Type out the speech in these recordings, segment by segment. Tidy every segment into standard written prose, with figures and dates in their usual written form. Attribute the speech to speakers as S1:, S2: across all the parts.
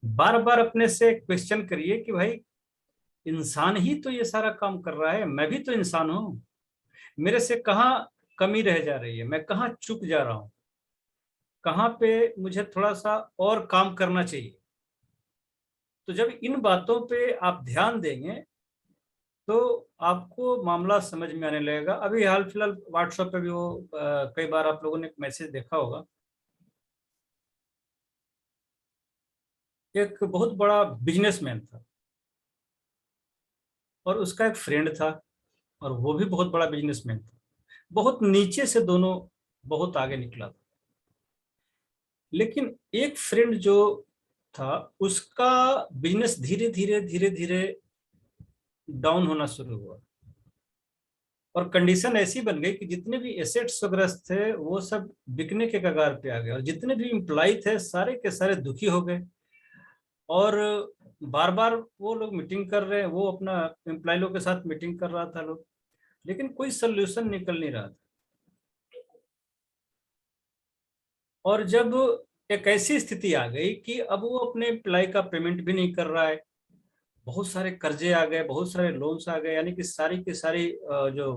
S1: बार बार अपने से क्वेश्चन करिए कि भाई इंसान ही तो ये सारा काम कर रहा है, मैं भी तो इंसान हूँ। मेरे से कहाँ कमी रह जा रही है, मैं कहाँ चूक जा रहा हूँ, कहाँ पे मुझे थोड़ा सा और काम करना चाहिए। तो जब इन बातों पे आप ध्यान देंगे तो आपको मामला समझ में आने लगेगा। अभी हाल फिलहाल व्हाट्सएप पे भी वो कई बार आप लोगों ने एक मैसेज देखा होगा। एक बहुत बड़ा बिजनेसमैन था और उसका एक फ्रेंड था, और वो भी बहुत बड़ा बिजनेसमैन था। बहुत नीचे से दोनों बहुत आगे निकला था। लेकिन एक फ्रेंड जो था, उसका बिजनेस धीरे धीरे धीरे धीरे डाउन होना शुरू हुआ, और कंडीशन ऐसी बन गई कि जितने भी एसेट्स वगैरह थे वो सब बिकने के कगार पे आ गए, और जितने भी इम्प्लाई थे सारे के सारे दुखी हो गए। और बार बार वो लोग मीटिंग कर रहे हैं, वो अपना एम्प्लॉय लोग के साथ मीटिंग कर रहा था लोग, लेकिन कोई सोल्यूशन निकल नहीं रहा था। और जब एक ऐसी स्थिति आ गई कि अब वो अपने एम्प्लॉय का पेमेंट भी नहीं कर रहा है, बहुत सारे कर्जे आ गए, बहुत सारे लोन्स आ गए, यानी कि सारी की सारी जो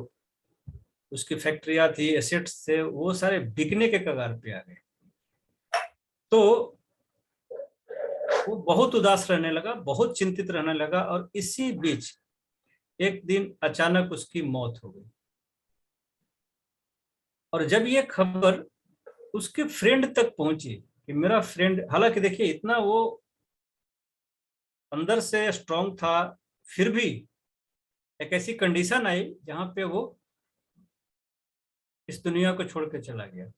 S1: उसकी फैक्ट्रियां थी, एसेट्स थे, वो सारे बिकने के कगार पे आ गए। तो वो बहुत उदास रहने लगा, बहुत चिंतित रहने लगा, और इसी बीच एक दिन अचानक उसकी मौत हो गई। और जब ये खबर उसके फ्रेंड तक पहुंची कि मेरा फ्रेंड, हालांकि देखिए इतना वो अंदर से स्ट्रांग था, फिर भी एक ऐसी कंडीशन आई जहां पे वो इस दुनिया को छोड़ के चला गया।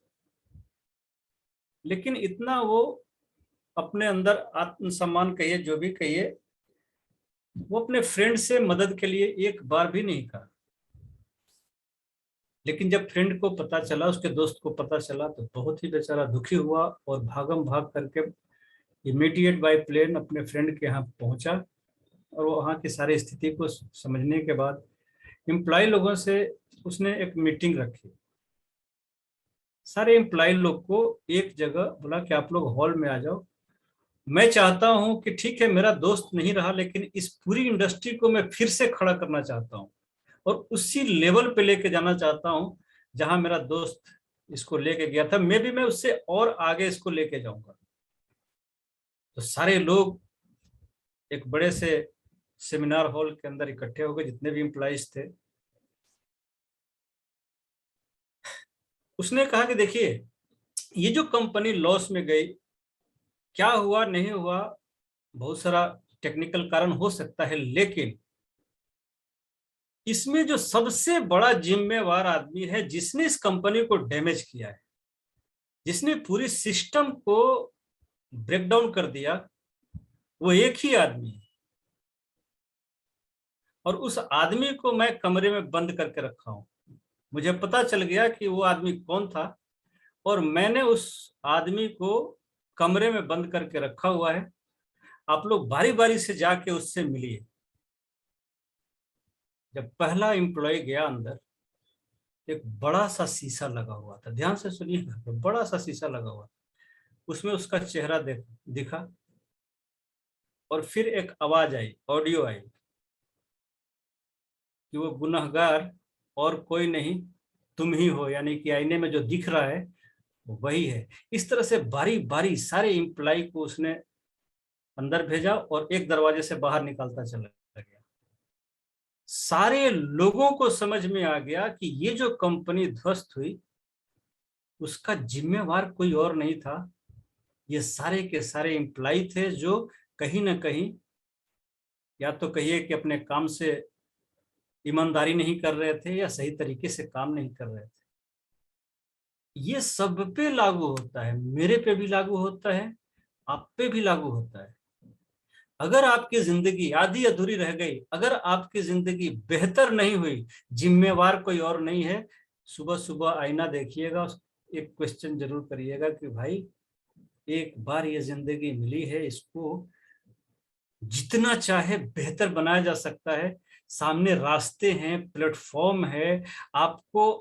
S1: लेकिन इतना वो अपने अंदर आत्मसम्मान कहिए, जो भी कहिए, वो अपने फ्रेंड से मदद के लिए एक बार भी नहीं कहा। लेकिन जब फ्रेंड को पता चला, उसके दोस्त को पता चला, तो बहुत ही बेचारा दुखी हुआ, और भागम भाग करके इमीडिएट बाय प्लेन अपने फ्रेंड के यहाँ पहुंचा। और वहाँ की सारी स्थिति को समझने के बाद एम्प्लॉय लोगों से उसने एक मीटिंग रखी। सारे एम्प्लॉय लोग को एक जगह बोला कि आप लोग हॉल में आ जाओ। मैं चाहता हूं कि ठीक है, मेरा दोस्त नहीं रहा, लेकिन इस पूरी इंडस्ट्री को मैं फिर से खड़ा करना चाहता हूं, और उसी लेवल पे लेके जाना चाहता हूं जहां मेरा दोस्त इसको लेके गया था। मैं उससे और आगे इसको लेके जाऊंगा। तो सारे लोग एक बड़े से सेमिनार हॉल के अंदर इकट्ठे हो गए, जितने भी एम्प्लॉइज थे। उसने कहा कि देखिए, ये जो कंपनी लॉस में गई, क्या हुआ नहीं हुआ, बहुत सारा टेक्निकल कारण हो सकता है, लेकिन इसमें जो सबसे बड़ा जिम्मेवार आदमी है, जिसने इस कंपनी को डैमेज किया है, जिसने पूरी सिस्टम को ब्रेक डाउन कर दिया, वो एक ही आदमी है। और उस आदमी को मैं कमरे में बंद करके रखा हूं। मुझे पता चल गया कि वो आदमी कौन था, और मैंने उस आदमी को कमरे में बंद करके रखा हुआ है। आप लोग बारी बारी से जाके उससे मिलिए। जब पहला एम्प्लॉय गया अंदर, एक बड़ा सा शीशा लगा हुआ था, ध्यान से सुनिएगा, बड़ा सा शीशा लगा हुआ, उसमें उसका चेहरा दिखा। और फिर एक आवाज आई, ऑडियो आई, कि वो गुनहगार और कोई नहीं, तुम ही हो, यानी कि आईने में जो दिख रहा है वो वही है। इस तरह से बारी बारी सारे एम्प्लाई को उसने अंदर भेजा, और एक दरवाजे से बाहर निकालता चला गया। सारे लोगों को समझ में आ गया कि ये जो कंपनी ध्वस्त हुई, उसका जिम्मेवार कोई और नहीं था, ये सारे के सारे एम्प्लाई थे, जो कहीं ना कहीं, या तो कहिए कि अपने काम से ईमानदारी नहीं कर रहे थे, या सही तरीके से काम नहीं कर रहे थे। ये सब पे लागू होता है, मेरे पे भी लागू होता है, आप पे भी लागू होता है। अगर आपकी जिंदगी आधी अधूरी रह गई, अगर आपकी जिंदगी बेहतर नहीं हुई, जिम्मेवार कोई और नहीं है, सुबह सुबह आईना देखिएगा, एक क्वेश्चन जरूर करिएगा कि भाई, एक बार ये जिंदगी मिली है, इसको जितना चाहे बेहतर बनाया जा सकता है। सामने रास्ते हैं, प्लेटफॉर्म है, आपको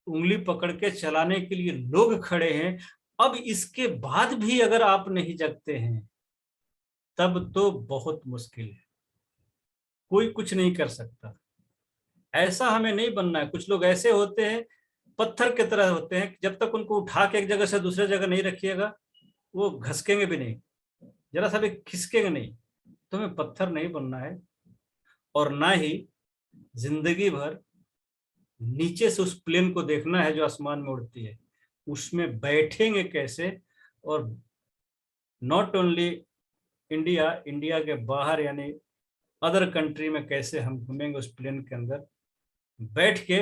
S1: उंगली पकड़ के चलाने के लिए लोग खड़े हैं। अब इसके बाद भी अगर आप नहीं जगते हैं, तब तो बहुत मुश्किल है, कोई कुछ नहीं कर सकता। ऐसा हमें नहीं बनना है। कुछ लोग ऐसे होते हैं, पत्थर की तरह होते हैं, जब तक उनको उठा के एक जगह से दूसरे जगह नहीं रखिएगा वो घसकेंगे भी नहीं, जरा सा भी खिसकेंगे नहीं। तो हमें पत्थर नहीं बनना है, और ना ही जिंदगी भर नीचे से उस प्लेन को देखना है जो आसमान में उड़ती है, उसमें बैठेंगे कैसे, और नॉट ओनली इंडिया, इंडिया के बाहर यानी अदर कंट्री में कैसे हम घूमेंगे उस प्लेन के अंदर बैठ के,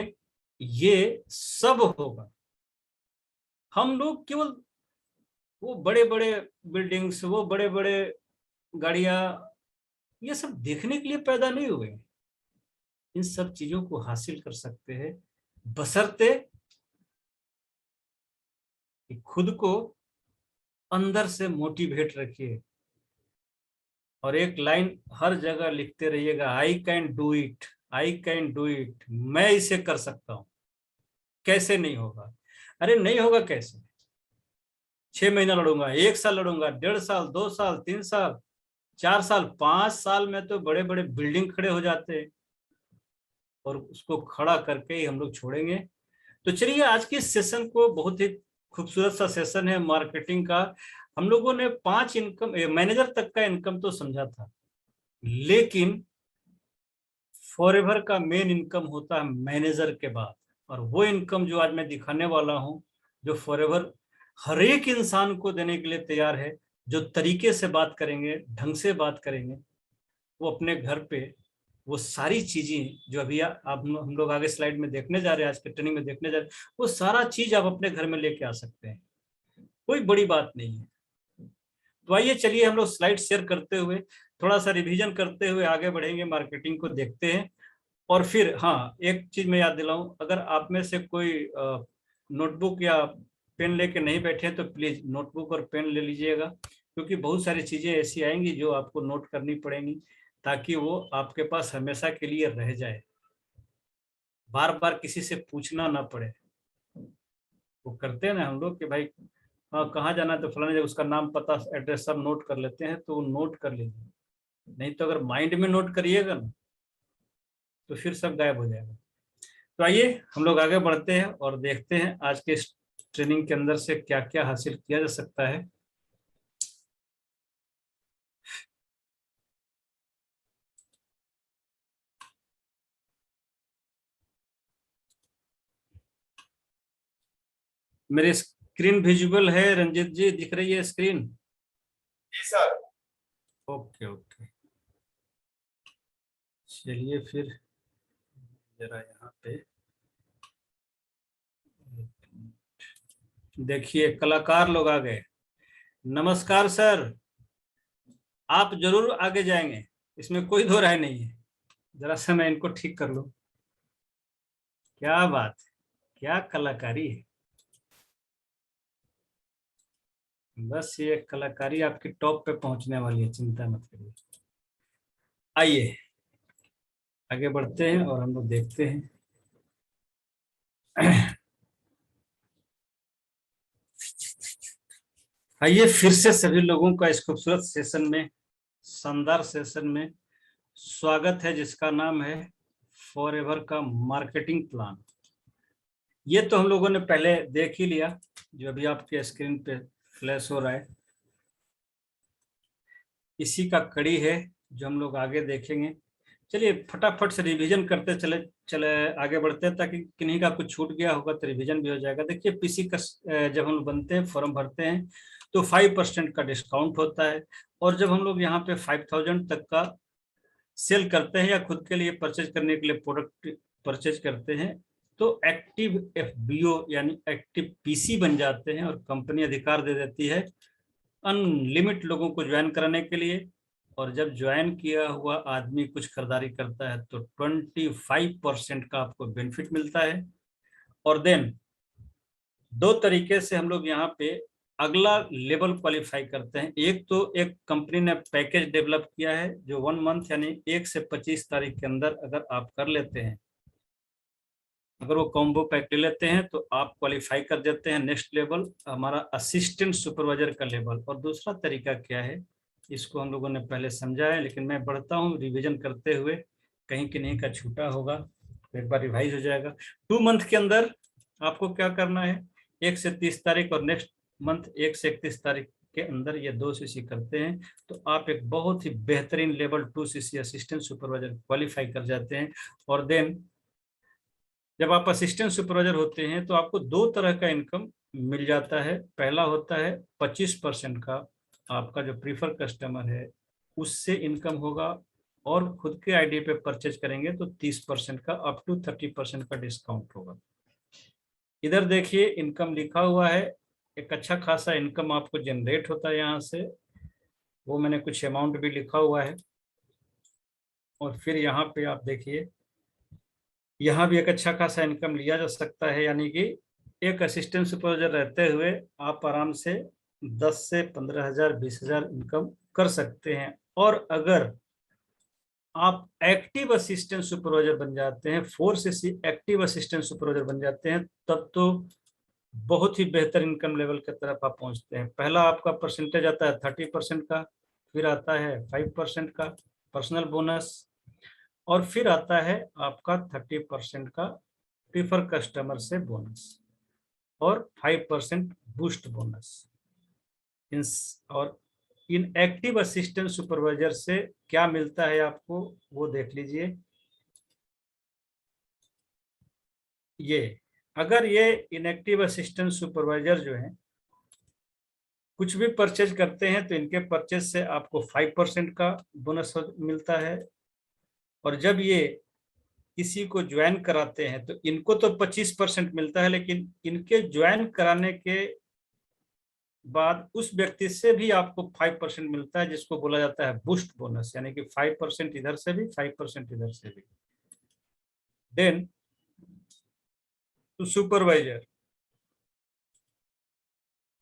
S1: ये सब होगा। हम लोग केवल वो बड़े बड़े बिल्डिंग्स, वो बड़े बड़े गाड़ियां, ये सब देखने के लिए पैदा नहीं हुए। इन सब चीजों को हासिल कर सकते हैं बशर्ते कि खुद को अंदर से मोटिवेट रखिए, और एक लाइन हर जगह लिखते रहिएगा, I can do it, I can do it, मैं इसे कर सकता हूं। कैसे नहीं होगा? अरे नहीं होगा कैसे? 6 महीना लड़ूंगा, 1 साल लड़ूंगा, 1.5 साल, 2 साल, 3 साल, 4 साल, 5 साल में तो बड़े बड़े बिल्डिंग खड़े हो जाते हैं, और उसको खड़ा करके ही हम लोग छोड़ेंगे। तो चलिए, आज के सेशन को, बहुत ही खूबसूरत सा सेशन है मार्केटिंग का। हम लोगों ने 5 इनकम, मैनेजर तक का इनकम तो समझा था, लेकिन फॉरएवर का मेन इनकम होता है मैनेजर के बाद। और वो इनकम जो आज मैं दिखाने वाला हूं, जो फॉरएवर हर एक इंसान को देने के लिए तैयार है, जो तरीके से बात करेंगे, ढंग से बात करेंगे, वो अपने घर पे वो सारी चीजें जो अभी आप हम लोग आगे स्लाइड में देखने जा रहे हैं, आज के ट्रेनिंग में देखने जा रहे हैं, वो सारा चीज आप अपने घर में लेके आ सकते हैं। कोई बड़ी बात नहीं है। तो आइए, चलिए हम लोग स्लाइड शेयर करते हुए, थोड़ा सा रिवीजन करते हुए आगे बढ़ेंगे, मार्केटिंग को देखते हैं। और फिर हाँ, एक चीज मैं याद दिलाऊं, अगर आप में से कोई नोटबुक या पेन लेके नहीं बैठे तो प्लीज नोटबुक और पेन ले लीजिएगा, क्योंकि बहुत सारी चीजें ऐसी आएंगी जो आपको नोट करनी पड़ेंगी, ताकि वो आपके पास हमेशा के लिए रह जाए, बार बार किसी से पूछना ना पड़े। वो करते हैं ना हम लोग कि भाई हाँ कहाँ जाना है, तो फलाने जगह उसका नाम पता एड्रेस सब नोट कर लेते हैं, तो वो नोट कर लीजिए। नहीं तो अगर माइंड में नोट करिएगा ना तो फिर सब गायब हो जाएगा। तो आइए हम लोग आगे बढ़ते हैं और देखते हैं आज के इस ट्रेनिंग के अंदर से क्या क्या हासिल किया जा सकता है। मेरी स्क्रीन विजुअल है रंजित जी, दिख रही है स्क्रीन?
S2: जी सर।
S1: ओके ओके, चलिए फिर जरा यहाँ पे देखिए, कलाकार लोग आ गए। नमस्कार सर, आप जरूर आगे जाएंगे, इसमें कोई दो राय नहीं है। जरा सा मैं इनको ठीक कर लूं। क्या बात है, क्या कलाकारी है। बस ये कलाकारी आपकी टॉप पे पहुंचने वाली है, चिंता मत करिए। आइए आगे बढ़ते हैं और हम लोग देखते हैं। आइए फिर से सभी लोगों का इस खूबसूरत सेशन में, शानदार सेशन में स्वागत है, जिसका नाम है फॉरएवर का मार्केटिंग प्लान। ये तो हम लोगों ने पहले देख ही लिया, जो अभी आपके स्क्रीन पे फ्लैश हो रहा है, इसी का कड़ी है जो हम लोग आगे देखेंगे। चलिए फटाफट से रिवीजन करते चले चले आगे बढ़ते हैं, ताकि किन्हीं का कुछ छूट गया होगा तो रिवीजन भी हो जाएगा। देखिए, पीसी का जब हम बनते हैं, फॉर्म भरते हैं, तो 5% का डिस्काउंट होता है। और जब हम लोग यहाँ पे 5000 तक का सेल करते हैं या खुद के लिए परचेज करने के लिए प्रोडक्ट परचेज करते हैं, तो एक्टिव एफबीओ यानी एक्टिव पीसी बन जाते हैं, और कंपनी अधिकार दे देती है अनलिमिट लोगों को ज्वाइन कराने के लिए। और जब ज्वाइन किया हुआ आदमी कुछ खरीदारी करता है तो 25% का आपको बेनिफिट मिलता है। और देन दो तरीके से हम लोग यहाँ पे अगला लेवल क्वालिफाई करते हैं। एक तो एक कंपनी ने पैकेज डेवलप किया है, जो 1 मंथ यानी 1 से 25 तारीख के अंदर अगर आप कर लेते हैं, अगर वो कॉम्बो पैक ले लेते हैं, तो आप क्वालिफाई कर देते हैं नेक्स्ट लेवल, हमारा असिस्टेंट सुपरवाइजर का लेवल। और दूसरा तरीका क्या है इसको हम लोगों ने पहले समझा है, लेकिन मैं बढ़ता हूँ रिवीजन करते हुए, कहीं किन्हीं का छूटा होगा तो एक बार रिवाइज हो जाएगा। 2 मंथ के अंदर आपको क्या करना है, 1 से 30 तारीख और नेक्स्ट मंथ 1 से 31 तारीख के अंदर ये 2 सीसी करते हैं तो आप एक बहुत ही बेहतरीन level 2 CC assistant supervisor qualify कर जाते हैं। और देन जब आप असिस्टेंट सुपरवाइजर होते हैं तो आपको 2 तरह का इनकम मिल जाता है। पहला होता है 25% का, आपका जो प्रीफर कस्टमर है उससे इनकम होगा, और खुद के आईडी पे परचेज करेंगे तो 30% का अप टू 30% का डिस्काउंट होगा। इधर देखिए इनकम लिखा हुआ है, एक अच्छा खासा इनकम आपको जनरेट होता है यहाँ से, वो मैंने कुछ अमाउंट भी लिखा हुआ है। और फिर यहाँ पे आप देखिए, यहाँ भी एक अच्छा खासा इनकम लिया जा सकता है, यानी कि एक असिस्टेंट सुपरवाइजर रहते हुए आप आराम से 10 से 15,000 20,000 इनकम कर सकते हैं। और अगर आप एक्टिव असिस्टेंट सुपरवाइजर बन जाते हैं, 4 सीसी एक्टिव असिस्टेंट सुपरवाइजर बन जाते हैं, तब तो बहुत ही बेहतर इनकम लेवल की तरफ आप पहुंचते हैं। पहला आपका परसेंटेज आता है 30% का, फिर आता है 5% का पर्सनल बोनस, और फिर आता है आपका 30% का प्रीफर कस्टमर से बोनस, और 5% बूस्ट बोनस। और इन एक्टिव असिस्टेंट सुपरवाइजर से क्या मिलता है आपको वो देख लीजिए। ये अगर ये इनएक्टिव असिस्टेंट सुपरवाइजर जो है कुछ भी परचेज करते हैं तो इनके परचेज से आपको 5% का बोनस मिलता है। और जब ये किसी को ज्वाइन कराते हैं तो इनको तो 25% मिलता है, लेकिन इनके ज्वाइन कराने के बाद उस व्यक्ति से भी आपको 5% मिलता है, जिसको बोला जाता है बूस्ट बोनस, यानी कि 5% इधर से भी 5% इधर से भी। देन तो सुपरवाइजर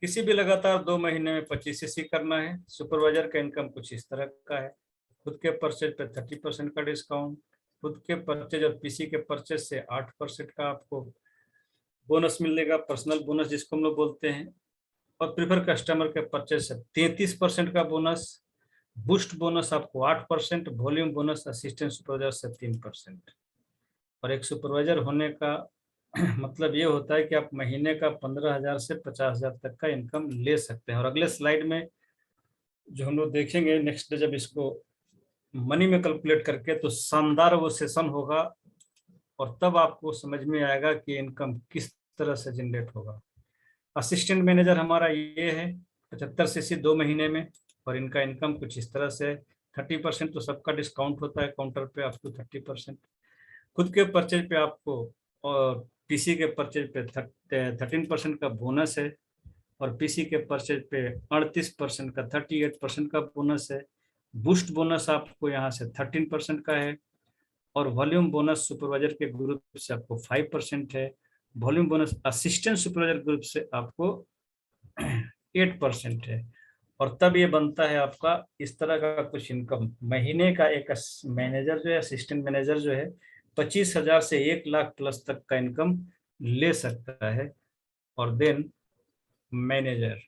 S1: किसी भी लगातार 2 महीने में 25 सीसी करना है। सुपरवाइजर का इनकम कुछ इस तरह का है, खुद के परचेज पे 30% का डिस्काउंट, खुद के परचेज और पीसी के परचेज से 8% का आपको बोनस मिलेगा, पर्सनल बोनस जिसको हम लोग बोलते हैं, और प्रीफर कस्टमर के परचेज से 33% का बोनस, बूस्ट बोनस आपको 8%, वॉल्यूम बोनस असिस्टेंट सुपरवाइजर से 3%। और एक सुपरवाइजर होने का मतलब ये होता है कि आप महीने का 15,000 से 50,000 तक का इनकम ले सकते हैं। और अगले स्लाइड में जो हम लोग देखेंगे नेक्स्ट डे, जब इसको मनी में कैलकुलेट करके, तो शानदार वो सेशन होगा, और तब आपको समझ में आएगा कि इनकम किस तरह से जनरेट होगा। असिस्टेंट मैनेजर हमारा ये है 75 सीसी 2 महीने में, और इनका इनकम कुछ इस तरह से 30% तो सबका डिस्काउंट होता है काउंटर पे, अप टू 30%। खुद के परचेज पे आपको और पीसी के परचेज पे 13% का बोनस है, और पीसी के परचेज पे 38% का 38% का बोनस है। बूस्ट बोनस आपको यहाँ से 13% का है, और वॉल्यूम बोनस सुपरवाइजर के ग्रुप से आपको 5% है। Volume bonus assistant supervisor group से आपको 8% है। और तब ये बनता है आपका इस तरह का कुछ इनकम महीने का। एक मैनेजर जो है, असिस्टेंट मैनेजर जो है, 25,000 से 1,00,000 प्लस तक का इनकम ले सकता है। और देन मैनेजर,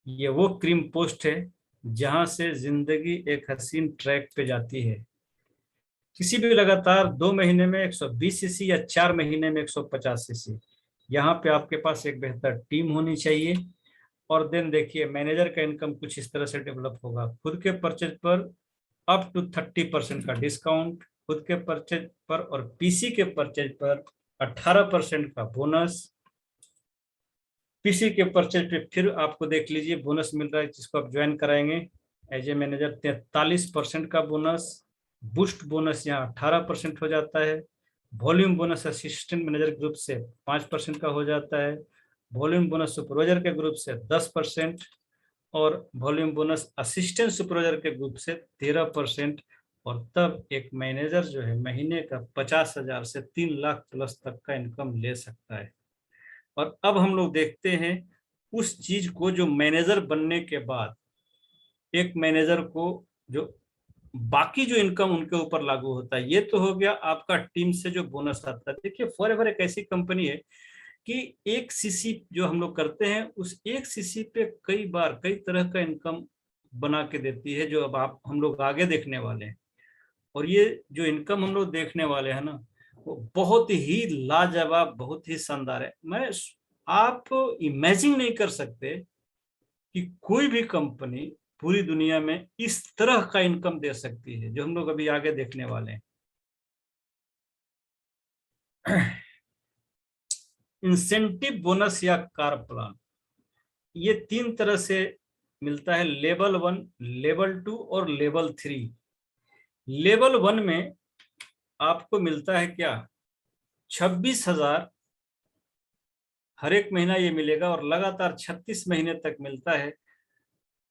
S1: ये वो क्रीम पोस्ट है जहां से जिंदगी एक हसीन ट्रैक पे जाती है। किसी भी लगातार 2 महीने में 120 सीसी या 4 महीने में 150 सीसी, यहाँ पे आपके पास एक बेहतर टीम होनी चाहिए। और देन देखिए मैनेजर का इनकम कुछ इस तरह से डेवलप होगा, खुद के परचेज पर अप टू 30% का डिस्काउंट, खुद के परचेज पर और पीसी के परचेज पर 18% का बोनस। पीसी के परचेज पे फिर आपको देख लीजिए बोनस मिल रहा है, जिसको आप ज्वाइन कराएंगे एज ए मैनेजर 43% का बोनस। बूस्ट बोनस यहाँ 18% हो जाता है। Volume bonus assistant manager group से 5% का हो जाता है। वॉल्यूम बोनस सुपरवाइजर के ग्रुप से 10%, और वॉल्यूम बोनस असिस्टेंट सुपरवाइजर के ग्रुप से 13%। और तब एक मैनेजर जो है महीने का 50,000 से 3,00,000 प्लस तक का इनकम ले सकता है। और अब हम लोग देखते हैं उस चीज को जो मैनेजर बनने के बाद एक मैनेजर को जो बाकी जो इनकम उनके ऊपर लागू होता है। ये तो हो गया आपका टीम से जो बोनस आता है। देखिए फॉरएवर एक ऐसी कंपनी है कि एक सीसी जो हम लोग करते हैं, उस एक सीसी पे कई बार कई तरह का इनकम बना के देती है, जो अब आप हम लोग आगे देखने वाले हैं। और ये जो इनकम हम लोग देखने वाले हैं ना, वो बहुत ही लाजवाब, बहुत ही शानदार है। आप इमेजिन नहीं कर सकते कि कोई भी कंपनी पूरी दुनिया में इस तरह का इनकम दे सकती है, जो हम लोग अभी आगे देखने वाले हैं। इंसेंटिव बोनस या कार प्लान, ये 3 तरह से मिलता है, लेवल 1, लेवल 2 और लेवल 3। लेवल 1 में आपको मिलता है क्या, 26,000 हर एक महीना ये मिलेगा, और लगातार 36 महीने तक मिलता है।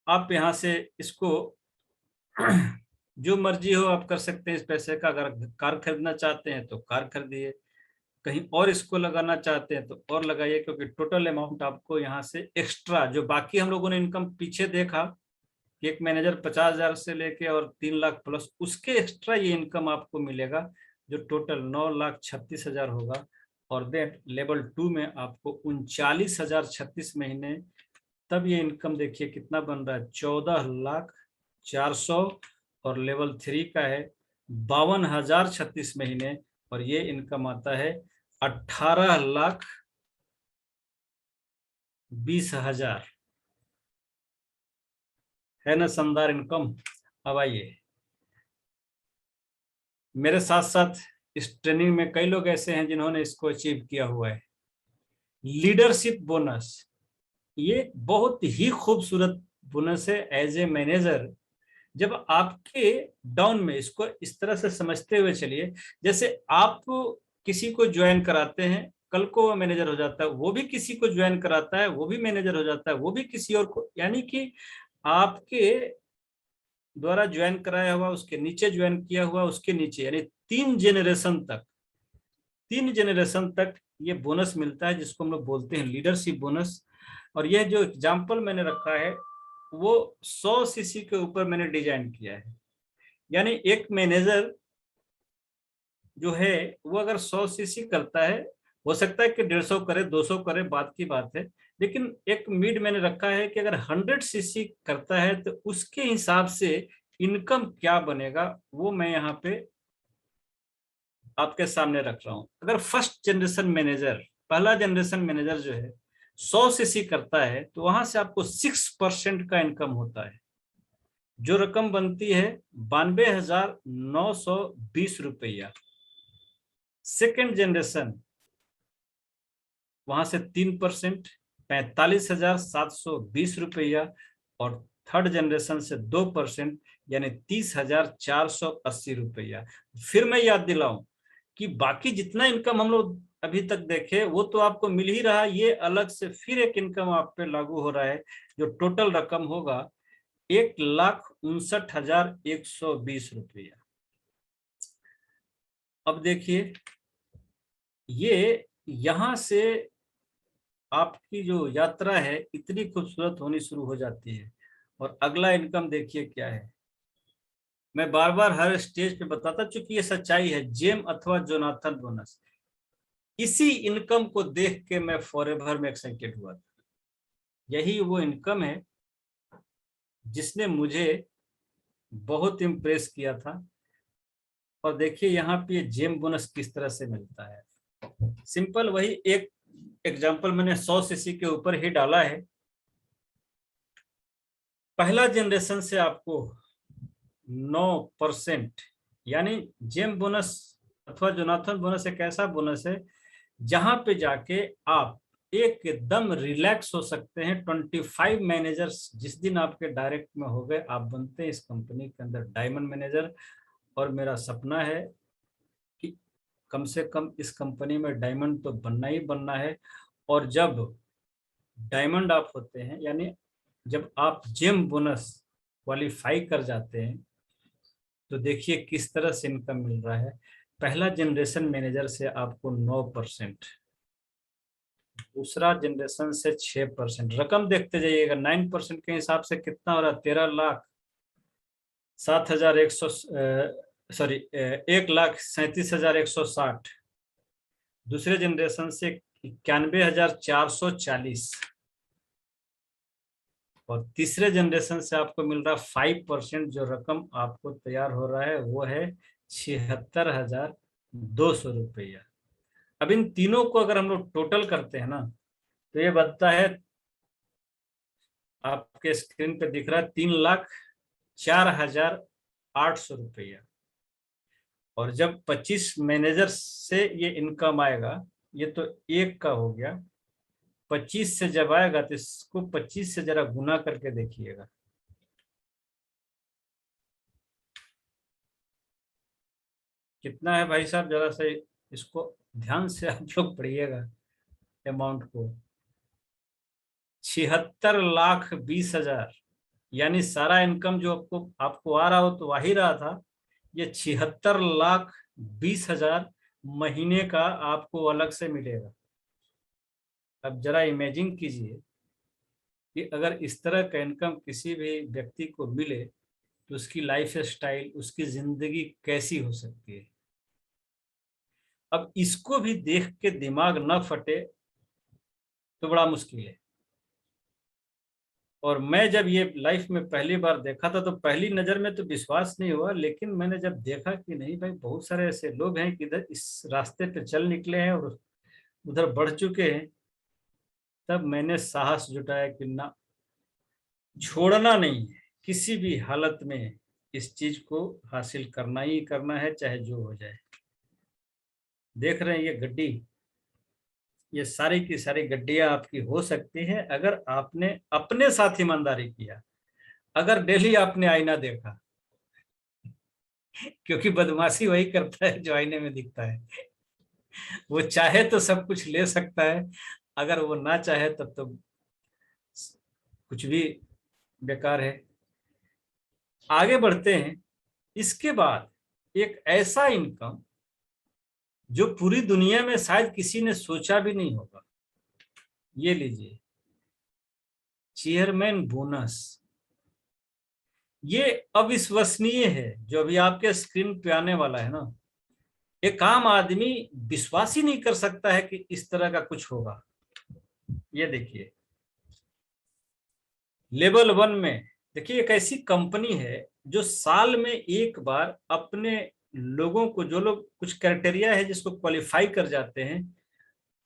S1: आप यहाँ से इसको जो मर्जी हो आप कर सकते हैं इस पैसे का। अगर कार खरीदना चाहते हैं तो कार खरीदिए, कहीं और इसको लगाना चाहते हैं तो और लगाइए, क्योंकि टोटल अमाउंट आपको यहाँ से एक्स्ट्रा, जो बाकी हम लोगों ने इनकम पीछे देखा कि एक मैनेजर 50,000 से लेके और 3 लाख प्लस, उसके एक्स्ट्रा ये इनकम आपको मिलेगा, जो टोटल 9,36,000 होगा। और देन लेवल 2 में आपको 39,000 36 महीने, तब ये इनकम देखिए कितना बन रहा है, 14,04,000। और लेवल 3 का है 52,000 36 महीने, और ये इनकम आता है 18,20,000। है ना शानदार इनकम। अब आइए, मेरे साथ साथ इस ट्रेनिंग में कई लोग ऐसे हैं जिन्होंने इसको अचीव किया हुआ है। लीडरशिप बोनस, ये बहुत ही खूबसूरत बोनस है एज ए मैनेजर। जब आपके डाउन में, इसको इस तरह से समझते हुए चलिए, जैसे आप किसी को ज्वाइन कराते हैं, कल को वो मैनेजर हो जाता है, वो भी किसी को ज्वाइन कराता है, वो भी मैनेजर हो जाता है, वो भी किसी और को, यानी कि आपके द्वारा ज्वाइन कराया हुआ, उसके नीचे ज्वाइन किया हुआ, उसके नीचे, यानी 3 जनरेशन तक ये बोनस मिलता है, जिसको हम लोग बोलते हैं लीडरशिप बोनस। और यह जो एग्जाम्पल मैंने रखा है वो 100 सीसी के ऊपर मैंने डिजाइन किया है। यानी एक मैनेजर जो है वो अगर 100 सीसी करता है, हो सकता है कि 150 करे, 200 करे, बात की बात है, लेकिन एक मिड मैंने रखा है कि अगर 100 सीसी करता है तो उसके हिसाब से इनकम क्या बनेगा, वो मैं यहाँ पे आपके सामने रख रहा हूं। अगर फर्स्ट जनरेशन मैनेजर, पहला जनरेशन मैनेजर जो है 100 सीसी करता है, तो वहां से आपको 6% का इनकम होता है, जो रकम बनती है 92,920 रुपया। सेकेंड जनरेशन, वहां से 3%, 45,720 रुपया। और थर्ड जनरेशन से 2%, यानी 30,480 रुपया। फिर मैं याद दिलाऊं कि बाकी जितना इनकम हम लोग अभी तक देखे वो तो आपको मिल ही रहा है, ये अलग से फिर एक इनकम आप पे लागू हो रहा है, जो टोटल रकम होगा 1,59,120 रुपया। अब देखिए, ये यहां से आपकी जो यात्रा है इतनी खूबसूरत होनी शुरू हो जाती है। और अगला इनकम देखिए क्या है, मैं बार बार हर स्टेज पे बताता, चूंकि ये सच्चाई है, जेम अथवा जोनाथन बोनस। इसी इनकम को देख के मैं फॉरएवर में एक्साइटेड हुआ था। यही वो इनकम है जिसने मुझे बहुत इम्प्रेस किया था। और देखिए यहाँ पे जेम बोनस किस तरह से मिलता है। सिंपल, वही एक एग्जांपल मैंने 100 सीसी के ऊपर ही डाला है। पहला जनरेशन से आपको 9%, यानी जेम बोनस अथवा जोनाथन बोनस एक ऐसा बोनस है जहां पे जाके आप एकदम रिलैक्स हो सकते हैं। 25 मैनेजर्स जिस दिन आपके डायरेक्ट में हो गए, आप बनते हैं इस कंपनी के अंदर डायमंड मैनेजर। और मेरा सपना है कि कम से कम इस कंपनी में डायमंड तो बनना ही बनना है। और जब डायमंड आप होते हैं, यानी जब आप जेम बोनस क्वालिफाई कर जाते हैं, तो देखिए किस तरह से इनकम मिल रहा है। पहला जनरेशन मैनेजर से आपको 9%, दूसरा जनरेशन से 6%। रकम देखते जाइएगा, 9% के हिसाब से कितना हो रहा है, 13,07,100, सॉरी 1,37,160। दूसरे जनरेशन से 91,440। और तीसरे जनरेशन से आपको मिल रहा 5%, जो रकम आपको तैयार हो रहा है वो है 76,200 रुपया। अब इन तीनों को अगर हम लोग टोटल करते हैं ना, तो ये बनता है, आपके स्क्रीन पे दिख रहा है, 3,04,800 रुपया। और जब 25 मैनेजर से ये इनकम आएगा, ये तो एक का हो गया, 25 से जब आएगा तो इसको 25 से जरा गुना करके देखिएगा। कितना है भाई साहब, जरा से इसको ध्यान से आप लोग पढ़िएगा अमाउंट को। 76,20,000, यानी सारा इनकम जो आपको आपको आ रहा हो तो आ ही रहा था, ये 76,20,000 महीने का आपको अलग से मिलेगा। अब जरा इमेजिन कीजिए कि अगर इस तरह का इनकम किसी भी व्यक्ति को मिले तो उसकी लाइफ स्टाइल, उसकी जिंदगी कैसी हो सकती है। अब इसको भी देख के दिमाग न फटे तो बड़ा मुश्किल है। और मैं जब ये लाइफ में पहली बार देखा था तो पहली नजर में तो विश्वास नहीं हुआ, लेकिन मैंने जब देखा कि नहीं भाई, बहुत सारे ऐसे लोग हैं कि इधर इस रास्ते पे चल निकले हैं और उधर बढ़ चुके हैं, तब मैंने साहस जुटाया कि ना, छोड़ना नहीं है, किसी भी हालत में इस चीज को हासिल करना ही करना है, चाहे जो हो जाए। देख रहे हैं ये गड्डी, ये सारी की सारी गड्डियां आपकी हो सकती है अगर आपने अपने साथ ईमानदारी किया, अगर डेली आपने आईना देखा, क्योंकि बदमाशी वही करता है जो आईने में दिखता है। वो चाहे तो सब कुछ ले सकता है, अगर वो ना चाहे तब तो कुछ भी बेकार है। आगे बढ़ते हैं। इसके बाद एक ऐसा इनकम जो पूरी दुनिया में शायद किसी ने सोचा भी नहीं होगा, ये लीजिए, चेयरमैन बोनस। ये अविश्वसनीय है जो अभी आपके स्क्रीन पे आने वाला है ना। एक आम आदमी विश्वास ही नहीं कर सकता है कि इस तरह का कुछ होगा। ये देखिए, लेवल 1 में देखिए, एक ऐसी कंपनी है जो साल में एक बार अपने लोगों को, जो लोग कुछ क्राइटेरिया है जिसको क्वालिफाई कर जाते हैं,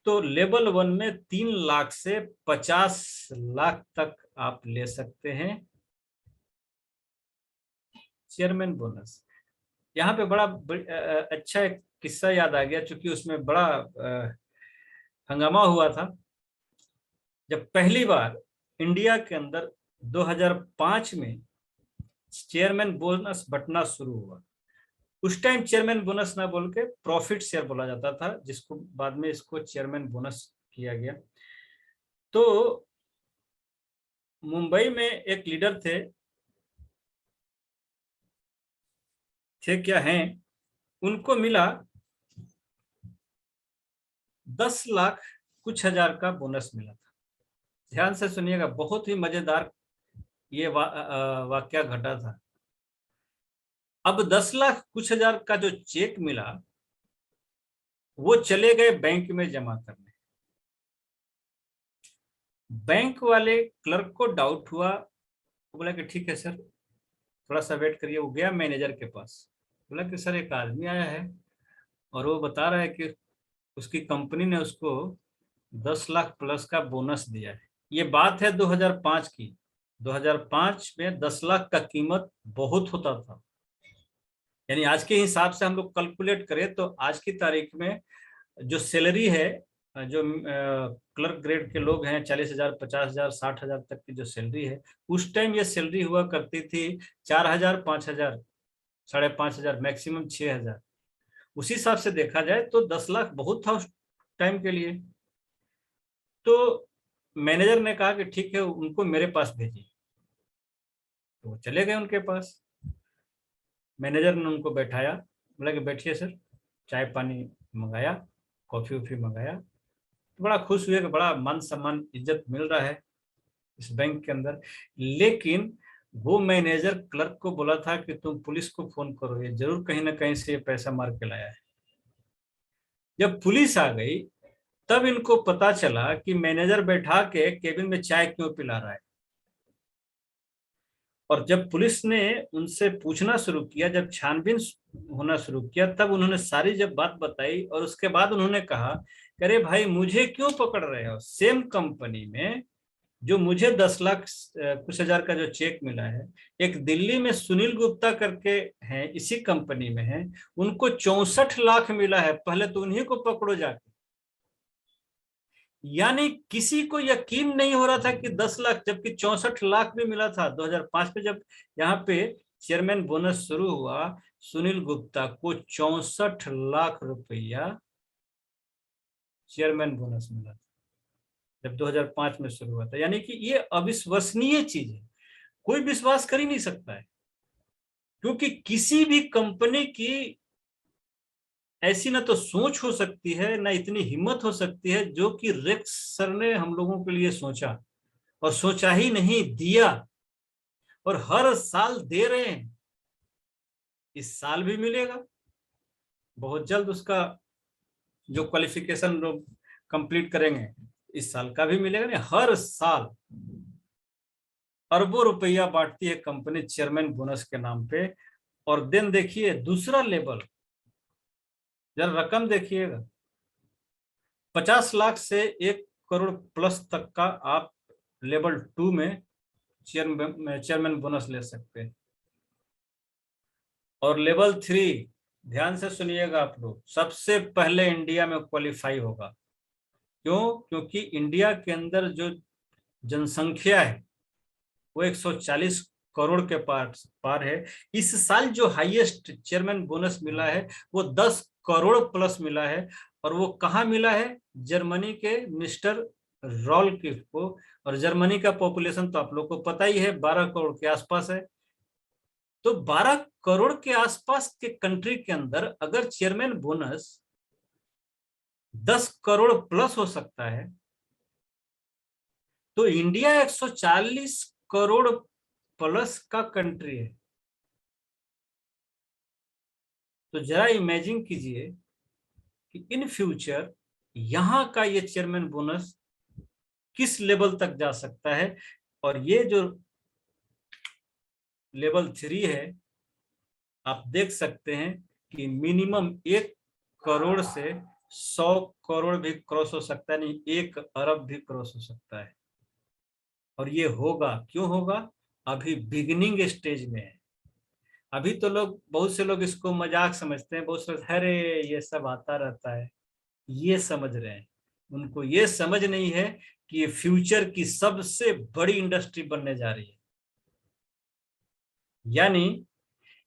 S1: तो लेवल 1 में 3 लाख से 50 लाख तक आप ले सकते हैं चेयरमैन बोनस। यहाँ पे बड़ा अच्छा एक किस्सा याद आ गया, चूंकि उसमें बड़ा हंगामा हुआ था जब पहली बार इंडिया के अंदर 2005 में चेयरमैन बोनस बंटना शुरू हुआ। उस टाइम चेयरमैन बोनस ना बोल के प्रॉफिट शेयर बोला जाता था, जिसको बाद में इसको चेयरमैन बोनस किया गया। तो मुंबई में एक लीडर थे क्या हैं, उनको मिला 10 लाख कुछ हजार का बोनस मिला था। ध्यान से सुनिएगा, बहुत ही मजेदार ये वाक्या घटा था। अब 10 लाख कुछ हजार का जो चेक मिला, वो चले गए बैंक में जमा करने। बैंक वाले क्लर्क को डाउट हुआ, वो बोला कि ठीक है सर, थोड़ा सा वेट करिए। वो गया मैनेजर के पास, बोला कि सर एक आदमी आया है और वो बता रहा है कि उसकी कंपनी ने उसको 10 लाख प्लस का बोनस दिया है। ये बात है 2005 की। 2005 में 10 लाख का कीमत बहुत होता था। यानी आज के हिसाब से हम लोग कैलकुलेट करें तो आज की तारीख में जो सैलरी है, जो क्लर्क ग्रेड के लोग हैं, 40,000, 50,000, 60,000 तक की जो सैलरी है, उस टाइम ये सैलरी हुआ करती थी 4,000, 5,000, 5,500, मैक्सिमम 6,000। उसी हिसाब से देखा जाए तो 10 लाख बहुत था उस टाइम के लिए। तो मैनेजर ने कहा कि ठीक है, उनको मेरे पास भेजिए। तो वो चले गए उनके पास। मैनेजर ने उनको बैठाया, बोला कि बैठिए सर, चाय पानी मंगाया, कॉफी वॉफी मंगाया। तो बड़ा खुश हुए कि बड़ा मान सम्मान इज्जत मिल रहा है इस बैंक के अंदर। लेकिन वो मैनेजर क्लर्क को बोला था कि तुम पुलिस को फोन करो, ये जरूर कहीं ना कहीं से ये पैसा मार के लाया है। जब पुलिस आ गई तब इनको पता चला कि मैनेजर बैठा के केबिन में चाय क्यों पिला रहा है। और जब पुलिस ने उनसे पूछना शुरू किया, जब छानबीन होना शुरू किया, तब उन्होंने सारी जब बात बताई और उसके बाद उन्होंने कहा, अरे भाई मुझे क्यों पकड़ रहे हो, सेम कंपनी में जो मुझे 10 लाख कुछ हजार का जो चेक मिला है, एक दिल्ली में सुनील गुप्ता करके हैं, इसी कंपनी में है, उनको 64 लाख मिला है, पहले तो उन्हीं को पकड़ो जाके। यानी किसी को यकीन नहीं हो रहा था कि 10 लाख, जबकि 64 लाख भी मिला था 2005 में, जब यहाँ पे चेयरमैन बोनस शुरू हुआ, सुनील गुप्ता को 64 लाख रुपया चेयरमैन बोनस मिला था जब 2005 में शुरू हुआ था। यानी कि ये अविश्वसनीय चीज है, कोई विश्वास कर ही नहीं सकता है, क्योंकि किसी भी कंपनी की ऐसी ना तो सोच हो सकती है, ना इतनी हिम्मत हो सकती है जो कि रेक्स सर ने हम लोगों के लिए सोचा, और सोचा ही नहीं, दिया, और हर साल दे रहे हैं। इस साल भी मिलेगा बहुत जल्द, उसका जो क्वालिफिकेशन लोग कंप्लीट करेंगे इस साल का भी मिलेगा। नहीं, हर साल अरबों रुपया बांटती है कंपनी चेयरमैन बोनस के नाम पे। और देन देखिए दूसरा लेवल, जरा रकम देखिएगा, 50 लाख से 1 करोड़ प्लस तक का आप लेवल 2 में चेयरमैन बोनस ले सकते हैं। और लेवल 3, ध्यान से सुनिएगा आप लोग, सबसे पहले इंडिया में क्वालिफाई होगा। क्यों? क्योंकि इंडिया के अंदर जो जनसंख्या है वो 140 करोड़ के पार है। इस साल जो हाईएस्ट चेयरमैन बोनस मिला है वो 10 करोड़ प्लस मिला है, और वो कहाँ मिला है? जर्मनी के मिस्टर रॉलकिफ को। और जर्मनी का पॉपुलेशन तो आप लोग को पता ही है, 12 करोड़ के आसपास है। तो 12 करोड़ के आसपास के कंट्री के अंदर अगर चेयरमैन बोनस 10 करोड़ प्लस हो सकता है, तो इंडिया 140 करोड़ प्लस का कंट्री है। तो जरा इमेजिन कीजिए कि इन फ्यूचर यहां का ये चेयरमैन बोनस किस लेवल तक जा सकता है। और ये जो लेवल 3 है, आप देख सकते हैं कि मिनिमम 1 करोड़ से 100 करोड़ भी क्रॉस हो सकता है, नहीं 1 अरब भी क्रॉस हो सकता है। और ये होगा, क्यों होगा? अभी बिगिनिंग स्टेज में है। अभी तो लोग, बहुत से लोग इसको मजाक समझते हैं, बहुत से अरे ये सब आता रहता है, ये समझ रहे हैं। उनको ये समझ नहीं है कि ये फ्यूचर की सबसे बड़ी इंडस्ट्री बनने जा रही है। यानी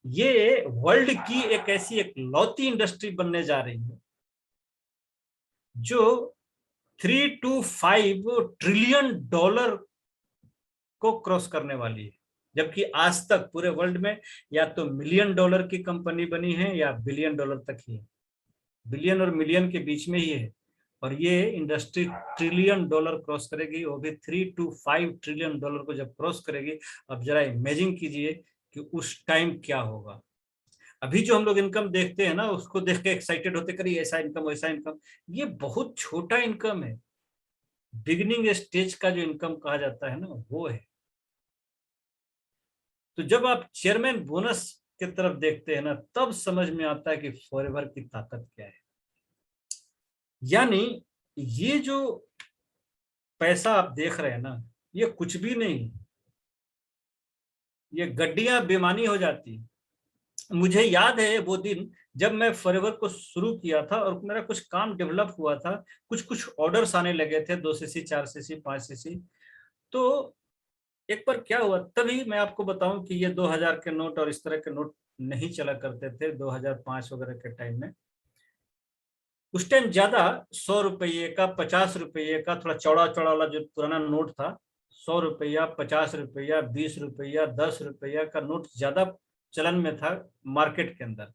S1: ये वर्ल्ड की एक ऐसी एक लौती इंडस्ट्री बनने जा रही है जो 3 to 5 ट्रिलियन डॉलर को क्रॉस करने वाली है। जबकि आज तक पूरे वर्ल्ड में या तो मिलियन डॉलर की कंपनी बनी है या बिलियन डॉलर तक ही है, बिलियन और मिलियन के बीच में ही है। और ये इंडस्ट्री ट्रिलियन डॉलर क्रॉस करेगी, वो भी 3 to 5 ट्रिलियन डॉलर को जब क्रॉस करेगी, अब जरा इमेजिन कीजिए कि उस टाइम क्या होगा। अभी जो हम लोग इनकम देखते हैं ना, उसको देख के एक्साइटेड होते, करिए ऐसा इनकम वैसा इनकम, ये बहुत छोटा इनकम है। बिगिनिंग स्टेज का जो इनकम कहा जाता है ना, वो है। तो जब आप चेयरमैन बोनस की तरफ देखते हैं ना, तब समझ में आता है कि फॉरएवर की ताकत क्या है। यानी ये जो पैसा आप देख रहे हैं ना, ये कुछ भी नहीं, ये गड्डियां बेमानी हो जाती। मुझे याद है वो दिन जब मैं फॉरएवर को शुरू किया था और मेरा कुछ काम डेवलप हुआ था, कुछ कुछ ऑर्डर्स आने लगे थे, 2 सीसी 4 सीसी 5 सीसी। तो एक बार क्या हुआ, तभी मैं आपको बताऊं कि ये 2000 के नोट और इस तरह के नोट नहीं चला करते थे 2005 वगैरह के टाइम में। उस टाइम ज्यादा 100 रुपये का, 50 रुपये का, थोड़ा चौड़ा चौड़ा वाला जो पुराना नोट था, 100 रुपया, 50 रुपया, 20 रुपया, 10 रुपया का नोट ज्यादा चलन में था मार्केट के अंदर।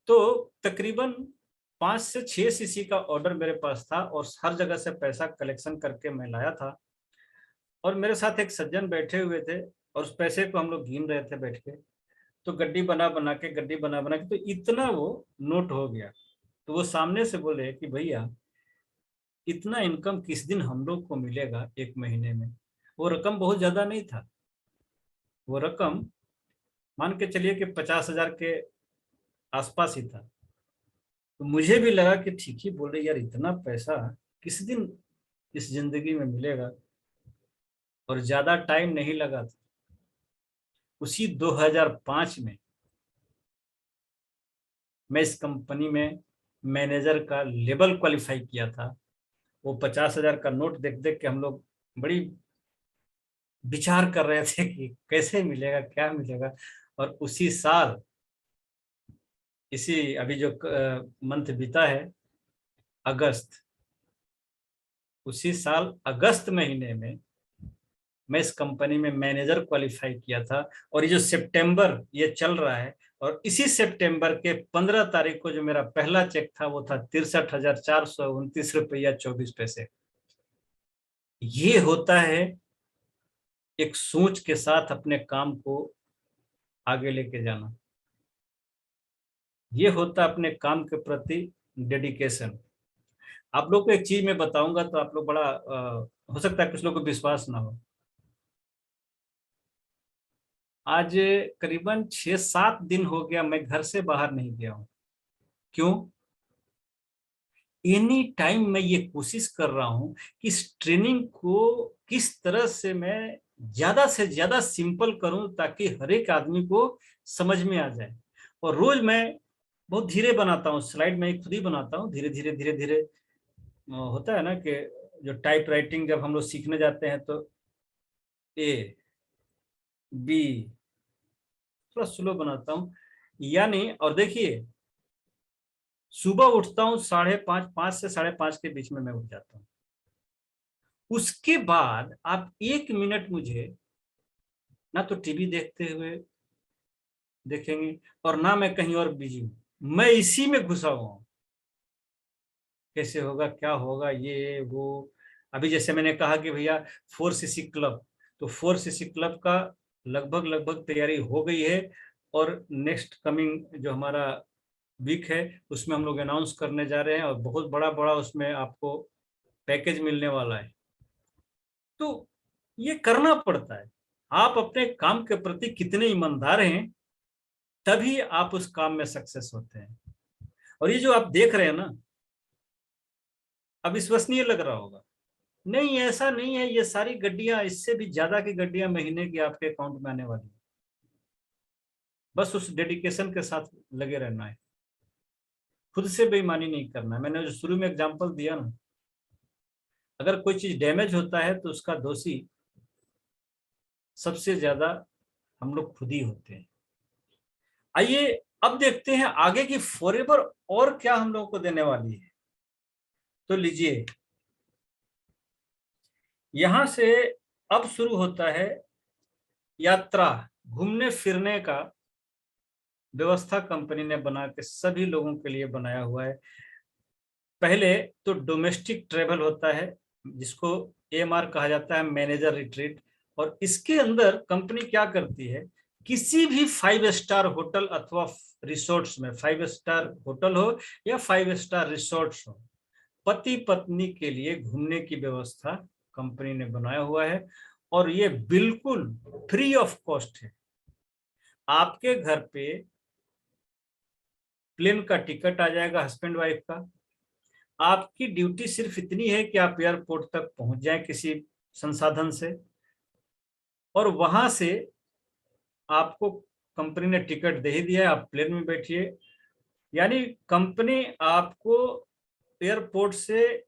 S1: तो तकरीबन 5 से 6 सीसी का ऑर्डर मेरे पास था, और हर जगह से पैसा कलेक्शन करके मैं लाया था। और मेरे साथ एक सज्जन बैठे हुए थे, और उस पैसे को हम लोग गिन रहे थे बैठ के। तो गड्डी बना बना के तो इतना वो नोट हो गया। तो वो सामने से बोले कि भैया, इतना इनकम किस दिन हम लोग को मिलेगा एक महीने में। वो रकम बहुत ज्यादा नहीं था, वो रकम मान के चलिए कि 50,000 के आसपास ही था। तो मुझे भी लगा कि ठीक ही बोल रहे यार, इतना पैसा किस दिन इस जिंदगी में मिलेगा। और ज्यादा टाइम नहीं लगा था, उसी 2005 में मैं इस कंपनी में मैनेजर का लेवल क्वालिफाई किया था। वो 50,000 का नोट देख देख के हम लोग बड़ी विचार कर रहे थे कि कैसे मिलेगा, क्या मिलेगा। और उसी साल, इसी अभी जो मंथ बीता है, अगस्त, उसी साल अगस्त महीने में मैं इस कंपनी में मैनेजर क्वालिफाई किया था। और ये जो सितंबर ये चल रहा है, और इसी सितंबर के 15 तारीख को जो मेरा पहला चेक था वो था 63,429 रुपया 24 पैसे। ये होता है एक सोच के साथ अपने काम को आगे लेके जाना। ये होता है अपने काम के प्रति डेडिकेशन। आप लोग को एक चीज मैं बताऊंगा तो आप लोग बड़ा हो सकता है कुछ लोग को विश्वास ना हो। आज करीबन 6-7 दिन हो गया मैं घर से बाहर नहीं गया हूं। क्यों? एनी टाइम मैं ये कोशिश कर रहा हूं कि इस ट्रेनिंग को किस तरह से मैं ज्यादा से ज्यादा सिंपल करूं ताकि हर एक आदमी को समझ में आ जाए। और रोज मैं बहुत धीरे बनाता हूँ स्लाइड, मैं खुद ही बनाता हूँ धीरे धीरे धीरे धीरे। होता है ना कि जो टाइप राइटिंग जब हम लोग सीखने जाते हैं तो ए बी थोड़ा स्लो बनाता हूँ यानी। और देखिए, सुबह उठता हूँ 5:30, 5 से 5:30 के बीच में मैं उठ जाता हूँ। उसके बाद आप 1 मिनट मुझे ना तो टीवी देखते हुए देखेंगे और ना मैं कहीं और बिजी हूँ, मैं इसी में घुसा हुआ हूँ। कैसे होगा, क्या होगा, ये वो। अभी जैसे मैंने कहा कि भैया 4cc क्लब, तो 4cc क्लब का लगभग लगभग तैयारी हो गई है। और नेक्स्ट कमिंग जो हमारा वीक है उसमें हम लोग अनाउंस करने जा रहे हैं, और बहुत बड़ा बड़ा उसमें आपको पैकेज मिलने वाला है। तो ये करना पड़ता है। आप अपने काम के प्रति कितने ईमानदार हैं, तभी आप उस काम में सक्सेस होते हैं। और ये जो आप देख रहे हैं ना, अविश्वसनीय लग रहा होगा। नहीं, ऐसा नहीं है। ये सारी गड्डियां, इससे भी ज्यादा की गड्डियां महीने की आपके अकाउंट में आने वाली है। बस उस डेडिकेशन के साथ लगे रहना है, खुद से बेईमानी नहीं करना है। मैंने जो शुरू में एग्जांपल दिया ना, अगर कोई चीज डैमेज होता है तो उसका दोषी सबसे ज्यादा हम लोग खुद ही होते हैं। आइए अब देखते हैं आगे की फॉरएवर और क्या हम लोगों को देने वाली है। तो लीजिए, यहां से अब शुरू होता है यात्रा, घूमने फिरने का व्यवस्था कंपनी ने बना के सभी लोगों के लिए बनाया हुआ है। पहले तो डोमेस्टिक ट्रेवल होता है जिसको एएमआर कहा जाता है, मैनेजर रिट्रीट। और इसके अंदर कंपनी क्या करती है, किसी भी 5 स्टार होटल अथवा रिसोर्ट्स में, 5 स्टार होटल हो या 5 स्टार रिसोर्ट्स हो, पति पत्नी के लिए घूमने की व्यवस्था कंपनी ने बनाया हुआ है। और ये बिल्कुल फ्री ऑफ कॉस्ट है। आपके घर पे प्लेन का टिकट आ जाएगा हस्बैंड वाइफ का। आपकी ड्यूटी सिर्फ इतनी है कि आप एयरपोर्ट तक पहुंच जाएं किसी संसाधन से, और वहां से आपको कंपनी ने टिकट दे ही दिया है, आप प्लेन में बैठिए। यानी कंपनी आपको एयरपोर्ट से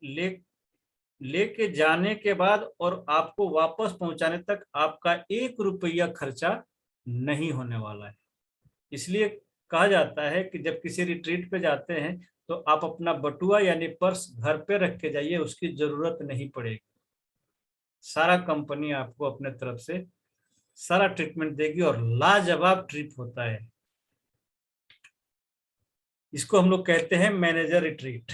S1: लेके जाने के बाद और आपको वापस पहुंचाने तक आपका 1 रुपया खर्चा नहीं होने वाला है। इसलिए कहा जाता है कि जब किसी रिट्रीट पे जाते हैं तो आप अपना बटुआ यानी पर्स घर पे रख के जाइए, उसकी जरूरत नहीं पड़ेगी। सारा कंपनी आपको अपने तरफ से सारा ट्रीटमेंट देगी और लाजवाब ट्रिप होता है। इसको हम लोग कहते हैं मैनेजर रिट्रीट।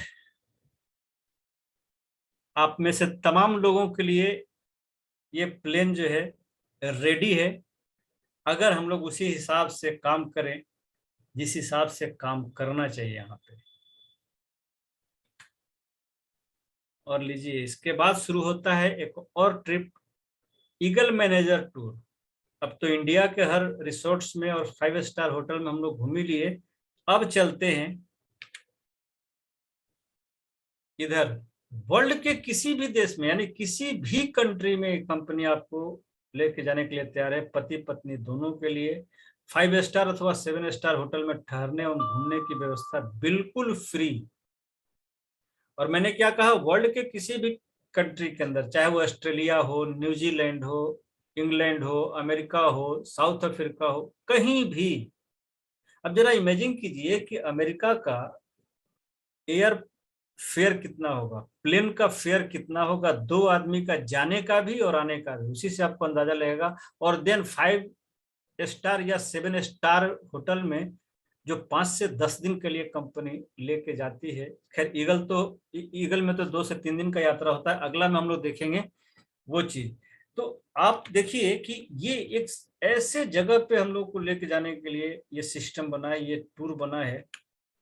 S1: आप में से तमाम लोगों के लिए ये प्लेन जो है रेडी है, अगर हम लोग उसी हिसाब से काम करें जिस हिसाब से काम करना चाहिए यहाँ पे। और लीजिए, इसके बाद शुरू होता है एक और ट्रिप, ईगल मैनेजर टूर। अब तो इंडिया के हर रिसोर्ट्स में और 5 स्टार होटल में हम लोग घूम ही लिए। अब चलते हैं इधर वर्ल्ड के किसी भी देश में, यानी किसी भी कंट्री में कंपनी आपको लेके जाने के लिए तैयार है, पति पत्नी दोनों के लिए। 5 स्टार अथवा 7 स्टार होटल में ठहरने और घूमने की व्यवस्था बिल्कुल फ्री। और मैंने क्या कहा, वर्ल्ड के किसी भी कंट्री के अंदर, चाहे वो ऑस्ट्रेलिया हो, न्यूजीलैंड हो, इंग्लैंड हो, अमेरिका हो, साउथ अफ्रीका हो, कहीं भी। अब जरा इमेजिन कीजिए कि अमेरिका का एयर फेयर कितना होगा, प्लेन का फेयर कितना होगा, 2 आदमी का जाने का भी और आने का भी, उसी से आपको अंदाजा लगेगा। और देन 5 स्टार या 7 स्टार होटल में जो 5 से 10 दिन के लिए कंपनी लेके जाती है। खैर ईगल में तो 2 से 3 दिन का यात्रा होता है, अगला में हम लोग देखेंगे वो चीज। तो आप देखिए कि ये एक ऐसे जगह पे हम लोग को लेके जाने के लिए ये सिस्टम बना है, ये टूर बना है,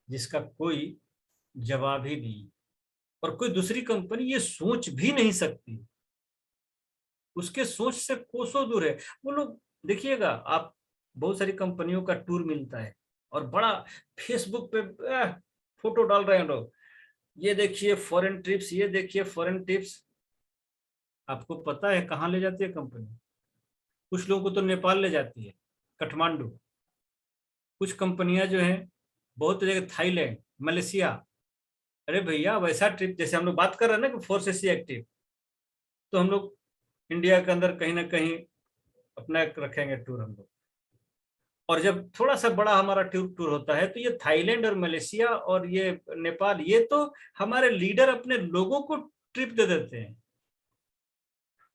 S1: जिसका कोई जवाब ही नहीं, और कोई दूसरी कंपनी ये सोच भी नहीं सकती, उसके सोच से कोसों दूर है। वो लोग देखिएगा, आप बहुत सारी कंपनियों का टूर मिलता है और बड़ा फेसबुक पे फोटो डाल रहे हैं लोग, ये देखिए फॉरेन ट्रिप्स, ये देखिए फॉरेन ट्रिप्स। आपको पता है कहाँ ले जाती है कंपनी? कुछ लोगों को तो नेपाल ले जाती है, काठमांडू। कुछ कंपनियां जो हैं बहुत जगह थाईलैंड, मलेशिया। अरे भैया, वैसा ट्रिप जैसे हम लोग बात कर रहे हैं ना कि 4 ट्रिप, तो हम लोग इंडिया के अंदर कहीं ना कहीं अपना रखेंगे टूर हम लोग। और जब थोड़ा सा बड़ा हमारा टूर टूर होता है, तो ये थाईलैंड और मलेशिया और ये नेपाल, ये तो हमारे लीडर अपने लोगों को ट्रिप दे देते हैं।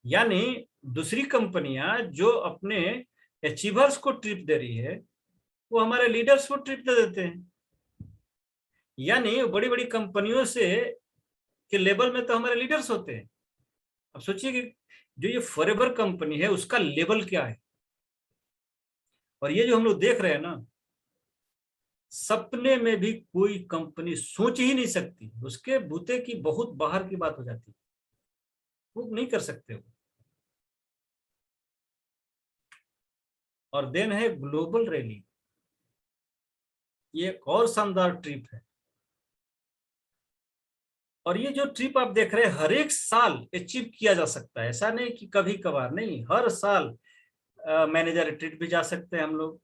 S1: यानी दूसरी कंपनियां जो अपने अचीवर्स को ट्रिप दे रही है, वो हमारे लीडर्स को ट्रिप दे देते हैं। यानी बड़ी बड़ी कंपनियों से के लेवल में तो हमारे लीडर्स होते हैं। अब सोचिए कि जो ये फॉरएवर कंपनी है, उसका लेवल क्या है। और ये जो हम लोग देख रहे हैं ना, सपने में भी कोई कंपनी सोच ही नहीं सकती, उसके बूते की बहुत बाहर की बात हो जाती है, वो नहीं कर सकते वो। और देन है ग्लोबल रैली, ये एक और शानदार ट्रिप है। और ये जो ट्रिप आप देख रहे हैं, हर एक साल अचीव किया जा सकता है, ऐसा नहीं कि कभी कभार, नहीं, हर साल। मैनेजर रिट्रीट भी जा सकते हैं हम लोग,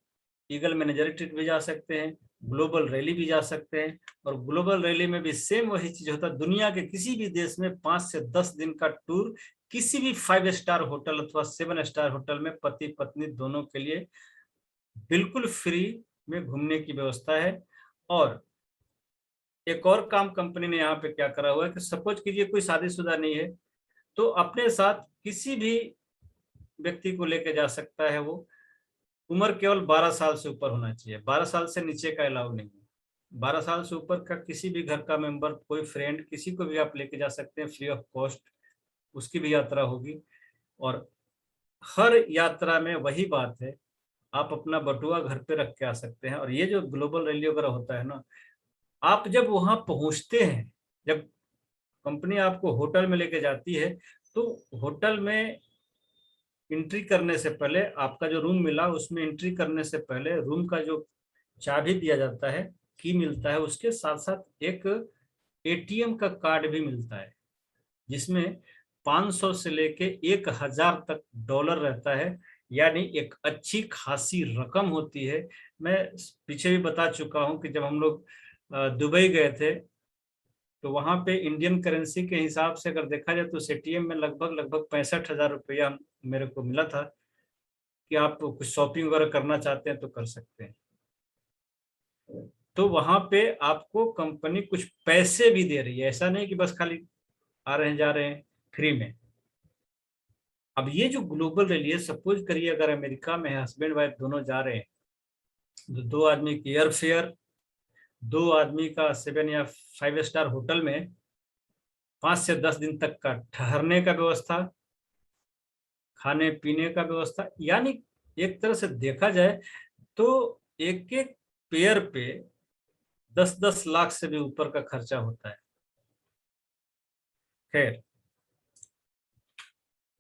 S1: ईगल मैनेजर रिट्रीट भी जा सकते हैं, ग्लोबल रैली भी जा सकते हैं। और ग्लोबल रैली में भी सेम वही चीज होता है, दुनिया के किसी भी देश में 5 से 10 दिन का टूर, किसी भी 5 स्टार होटल अथवा 7 स्टार होटल में पति पत्नी दोनों के लिए बिल्कुल फ्री में घूमने की व्यवस्था है। और एक और काम कंपनी ने यहाँ पे क्या करा हुआ है कि सपोज कीजिए कोई शादीशुदा नहीं है, तो अपने साथ किसी भी व्यक्ति को लेके जा सकता है वो। उम्र केवल 12 साल से ऊपर होना चाहिए, 12 साल से नीचे का अलाउ नहीं है। 12 साल से ऊपर का किसी भी घर का मेंबर, कोई फ्रेंड, किसी को भी आप लेके जा सकते हैं फ्री ऑफ कॉस्ट, उसकी भी यात्रा होगी। और हर यात्रा में वही बात है, आप अपना बटुआ घर पे रख के आ सकते हैं। और ये जो ग्लोबल रैली वगैरह होता है ना, आप जब वहां पहुंचते हैं, जब कंपनी आपको होटल में लेके जाती है, तो होटल में एंट्री करने से पहले, आपका जो रूम मिला उसमें एंट्री करने से पहले रूम का जो चाबी दिया जाता है, की मिलता है, उसके साथ साथ एक एटीएम का कार्ड भी मिलता है, जिसमें 500 से लेके 1000 तक डॉलर रहता है। यानी एक अच्छी खासी रकम होती है। मैं पीछे भी बता चुका हूं कि जब हम लोग दुबई गए थे, तो वहां पे इंडियन करेंसी के हिसाब से अगर देखा जाए तो एटीएम में लगभग लगभग 65,000 रुपया मेरे को मिला था, कि आप कुछ शॉपिंग वगैरह करना चाहते हैं तो कर सकते हैं। तो वहां पे आपको कंपनी कुछ पैसे भी दे रही है, ऐसा नहीं कि बस खाली आ रहे हैं जा रहे हैं फ्री में। अब ये जो ग्लोबल रैली है, सपोज करिए अगर अमेरिका में हस्बैंड वाइफ दोनों जा रहे हैं, तो 2 आदमी की एयर फेयर, 2 आदमी का 7 या 5 स्टार होटल में 5 से 10 दिन तक का ठहरने का व्यवस्था, खाने पीने का व्यवस्था। यानी एक तरह से देखा जाए तो एक एक पेयर पे 10-10 लाख से भी ऊपर का खर्चा होता है। खैर,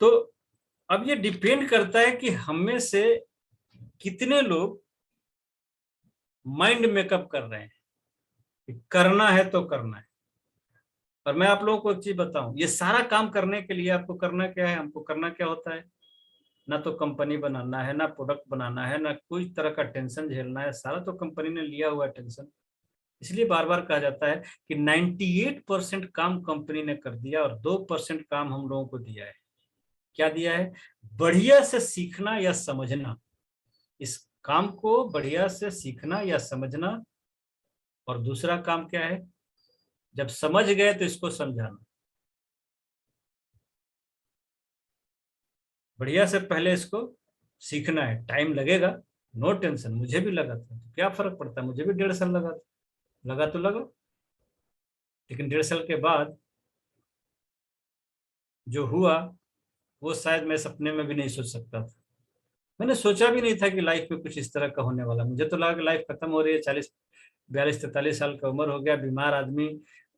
S1: तो अब ये डिपेंड करता है कि हम में से कितने लोग माइंड मेकअप कर रहे हैं कि करना है तो करना है। और मैं आप लोगों को एक चीज बताऊं, ये सारा काम करने के लिए आपको करना क्या है, हमको करना क्या होता है, ना तो कंपनी बनाना है, ना प्रोडक्ट बनाना है, ना कोई तरह का टेंशन झेलना है, सारा तो कंपनी ने लिया हुआ है टेंशन। इसलिए बार बार कहा जाता है कि 98% काम कंपनी ने कर दिया और 2% काम हम लोगों को दिया है। क्या दिया है? बढ़िया से सीखना या समझना, इस काम को बढ़िया से सीखना या समझना। और दूसरा काम क्या है? जब समझ गए तो इसको समझाना। बढ़िया से पहले इसको सीखना है, टाइम लगेगा, नो टेंशन, मुझे भी लगा था, तो क्या फर्क पड़ता है, मुझे भी 1.5 साल लगा था, लगा तो लगा। लेकिन 1.5 साल के बाद जो हुआ वो शायद मैं सपने में भी नहीं सोच सकता था। मैंने सोचा भी नहीं था कि लाइफ में कुछ इस तरह का होने वाला। मुझे तो लगा कि लाइफ खत्म हो रही है, 40 42 43 साल का उम्र हो गया, बीमार आदमी,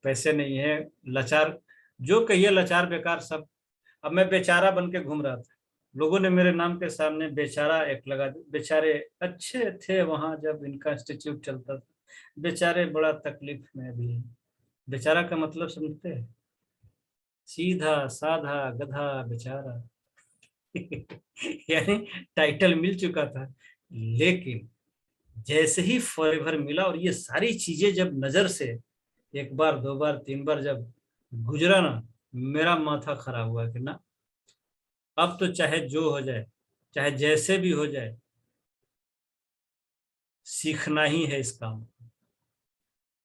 S1: पैसे नहीं है, लाचार, जो कहिए लाचार बेकार सब। अब मैं बेचारा बन के घूम रहा था, लोगों ने मेरे नाम के सामने बेचारा एक लगा दिया। बेचारे अच्छे थे वहां जब इनका इंस्टीट्यूट चलता था, बेचारे बड़ा तकलीफ में भी हैं। बेचारा का मतलब समझते हैं? सीधा साधा गधा बेचारा। यानी टाइटल मिल चुका था, लेकिन जैसे ही फॉरएवर मिला और ये सारी चीजें जब नजर से एक बार दो बार तीन बार जब गुजरा ना, मेरा माथा खराब हुआ कि ना, अब तो चाहे जो हो जाए, चाहे जैसे भी हो जाए, सीखना ही है इस काम को।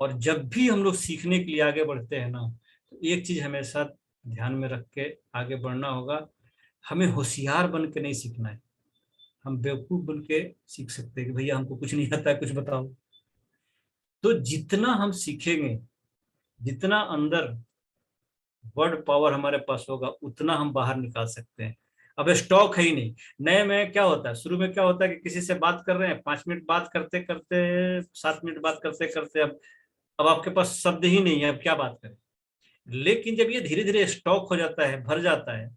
S1: और जब भी हम लोग सीखने के लिए आगे बढ़ते हैं ना, तो एक चीज हमेशा ध्यान में रख के आगे बढ़ना होगा, हमें होशियार बन के नहीं सीखना है। हम बेवकूफ बन के सीख सकते हैं कि भैया हमको कुछ नहीं आता है, कुछ बताओ। तो जितना हम सीखेंगे, जितना अंदर वर्ड पावर हमारे पास होगा, उतना हम बाहर निकाल सकते हैं। अब स्टॉक है ही नहीं। नए में क्या होता है, शुरू में क्या होता है कि किसी से बात कर रहे हैं, 5 मिनट बात करते करते, 7 मिनट बात करते करते, अब आपके पास शब्द ही नहीं है, अब क्या बात करें। लेकिन जब ये धीरे धीरे स्टॉक हो जाता है, भर जाता है,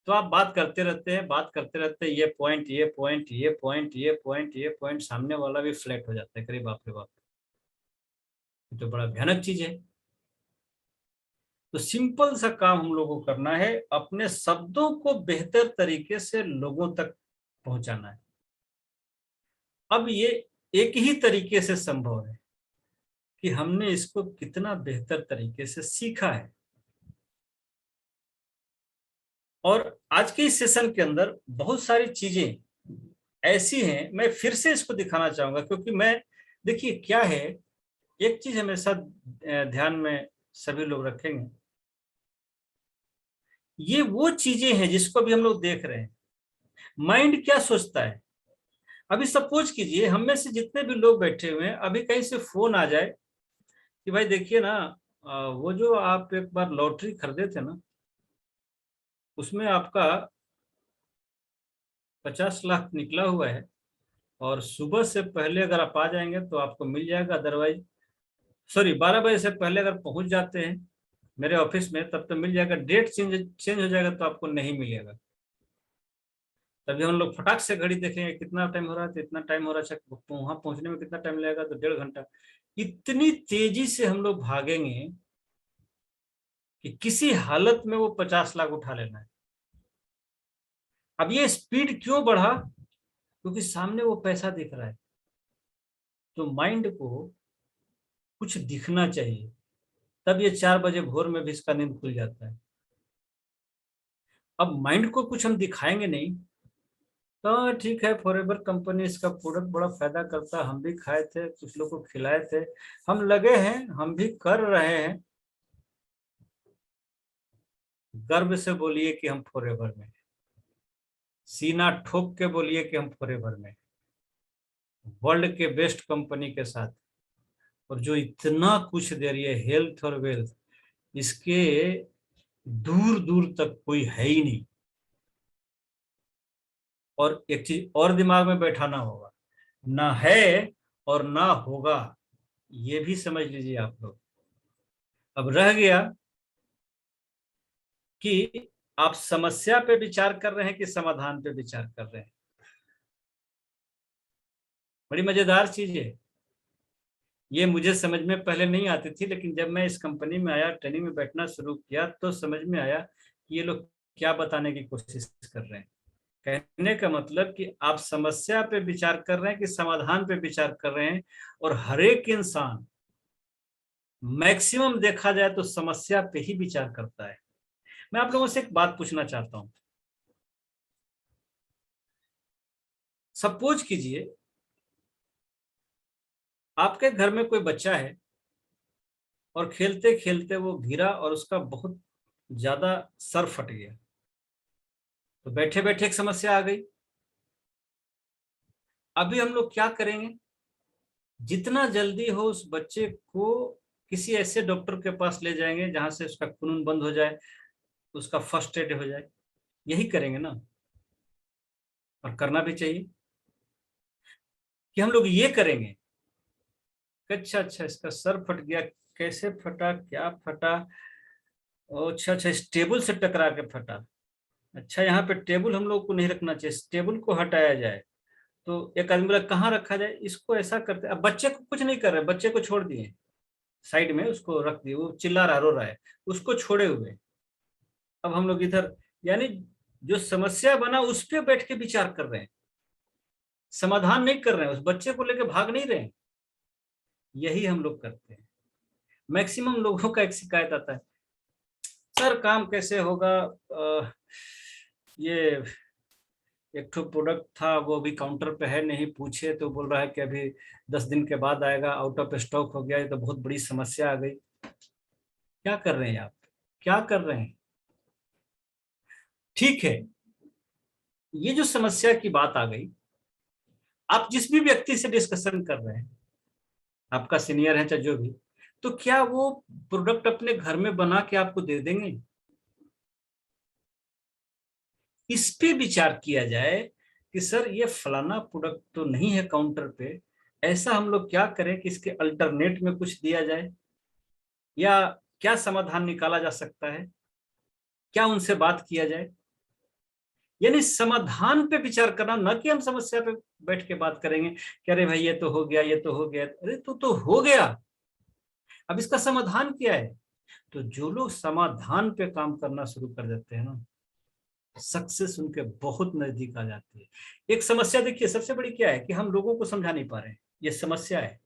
S1: तो आप बात करते रहते हैं, बात करते रहते हैं, ये पॉइंट, ये पॉइंट, ये पॉइंट, ये पॉइंट, ये पॉइंट, सामने वाला भी फ्लैट हो जाता है, करीब बाप रे बाप, ये तो बड़ा भयानक चीज है। तो सिंपल सा काम हम लोगों को करना है, अपने शब्दों को बेहतर तरीके से लोगों तक पहुंचाना है। अब ये एक ही तरीके से संभव है कि हमने इसको कितना बेहतर तरीके से सीखा है। और आज के इस सेशन के अंदर बहुत सारी चीजें ऐसी हैं, मैं फिर से इसको दिखाना चाहूंगा, क्योंकि मैं, देखिए क्या है, एक चीज हमेशा ध्यान में सभी लोग रखेंगे, ये वो चीजें हैं जिसको अभी हम लोग देख रहे हैं। माइंड क्या सोचता है? अभी सपोज कीजिए हम में से जितने भी लोग बैठे हुए हैं, अभी कहीं से फोन आ जाए कि भाई देखिए ना, वो जो आप एक बार लॉटरी खरीदे थे ना, उसमें आपका 50 लाख निकला हुआ है, और सुबह से पहले अगर आप आ जाएंगे तो आपको मिल जाएगा, अदरवाइज सॉरी 12 बजे से पहले अगर पहुंच जाते हैं मेरे ऑफिस में तब तो मिल जाएगा, डेट चेंज चेंज हो जाएगा तो आपको नहीं मिलेगा। तभी हम लोग फटाक से घड़ी देखेंगे कितना टाइम हो रहा है, तो इतना टाइम हो रहा है, अच्छा वहां पहुंचने में कितना टाइम लगेगा, तो 1.5 घंटा। इतनी तेजी से हम लोग भागेंगे कि किसी हालत में वो 50 लाख उठा लेना है। अब ये स्पीड क्यों बढ़ा? क्योंकि सामने वो पैसा दिख रहा है। तो माइंड को कुछ दिखना चाहिए, तब ये 4 बजे भोर में भी इसका नींद खुल जाता है। अब माइंड को कुछ हम दिखाएंगे नहीं, तो ठीक है, फॉरएवर कंपनी इसका प्रोडक्ट बड़ा फायदा करता है, हम भी खाए थे, कुछ लोग को खिलाए थे, हम लगे हैं, हम भी कर रहे हैं। गर्व से बोलिए कि हम फॉरएवर में, सीना ठोक के बोलिए कि हम फॉरएवर में, वर्ल्ड के बेस्ट कंपनी के साथ, और जो इतना कुछ दे रही है, हेल्थ और वेल्थ, इसके दूर दूर तक कोई है ही नहीं। और एक चीज और दिमाग में बैठाना होगा, ना है और ना होगा, ये भी समझ लीजिए आप लोग। अब रह गया कि आप समस्या पे विचार कर रहे हैं कि समाधान पे विचार कर रहे हैं? बड़ी मजेदार चीज है ये। मुझे समझ में पहले नहीं आती थी, लेकिन जब मैं इस कंपनी में आया, ट्रेनिंग में बैठना शुरू किया, तो समझ में आया कि ये लोग क्या बताने की कोशिश कर रहे हैं। कहने का मतलब कि आप समस्या पे विचार कर रहे हैं कि समाधान पे विचार कर रहे हैं। और हर एक इंसान मैक्सिमम देखा जाए तो समस्या पे ही विचार करता है। मैं आप लोगों से एक बात पूछना चाहता हूं। सपोज कीजिए आपके घर में कोई बच्चा है और खेलते खेलते वो गिरा और उसका बहुत ज्यादा सर फट गया। तो बैठे बैठे एक समस्या आ गई। अभी हम लोग क्या करेंगे? जितना जल्दी हो उस बच्चे को किसी ऐसे डॉक्टर के पास ले जाएंगे जहां से उसका खून बंद हो जाए, उसका फर्स्ट एड हो जाए। यही करेंगे ना, और करना भी चाहिए। कि हम लोग ये करेंगे कि अच्छा अच्छा इसका सर फट गया, कैसे फटा, क्या फटा? अच्छा अच्छा, इस टेबल से टकरा के फटा। अच्छा, यहाँ पे टेबल हम लोग को नहीं रखना चाहिए, इस टेबल को हटाया जाए। तो एक आदमी बोला कहाँ रखा जाए, इसको ऐसा करते। अब बच्चे को कुछ नहीं कर रहे, बच्चे को छोड़ दिए साइड में, उसको रख दिए, वो चिल्ला रहा, रो रहा है, उसको छोड़े हुए। अब हम लोग इधर, यानी जो समस्या बना उस पर बैठ के विचार कर रहे हैं, समाधान नहीं कर रहे हैं, उस बच्चे को लेकर भाग नहीं रहे हैं। यही हम लोग करते हैं। मैक्सिमम लोगों का एक शिकायत आता है, सर काम कैसे होगा, ये एक ठो प्रोडक्ट था वो भी काउंटर पे है नहीं, पूछे तो बोल रहा है कि अभी 10 दिन के बाद आएगा, आउट ऑफ स्टॉक हो गया। ये तो बहुत बड़ी समस्या आ गई। क्या कर रहे हैं आप? क्या कर रहे हैं? ठीक है, ये जो समस्या की बात आ गई, आप जिस भी व्यक्ति से डिस्कशन कर रहे हैं, आपका सीनियर है चाहे जो भी, तो क्या वो प्रोडक्ट अपने घर में बना के आपको दे देंगे? इस पे विचार किया जाए कि सर ये फलाना प्रोडक्ट तो नहीं है काउंटर पे, ऐसा हम लोग क्या करें कि इसके अल्टरनेट में कुछ दिया जाए, या क्या समाधान निकाला जा सकता है, क्या उनसे बात किया जाए। यानी समाधान पे विचार करना, न कि हम समस्या पे बैठ के बात करेंगे कि अरे भाई ये तो हो गया, ये तो हो गया। अरे तो हो गया, अब इसका समाधान क्या है? तो जो लोग समाधान पे काम करना शुरू कर देते हैं ना, सक्सेस उनके बहुत नजदीक आ जाती है। एक समस्या देखिए सबसे बड़ी क्या है कि हम लोगों को समझा नहीं पा रहे हैं, ये समस्या है।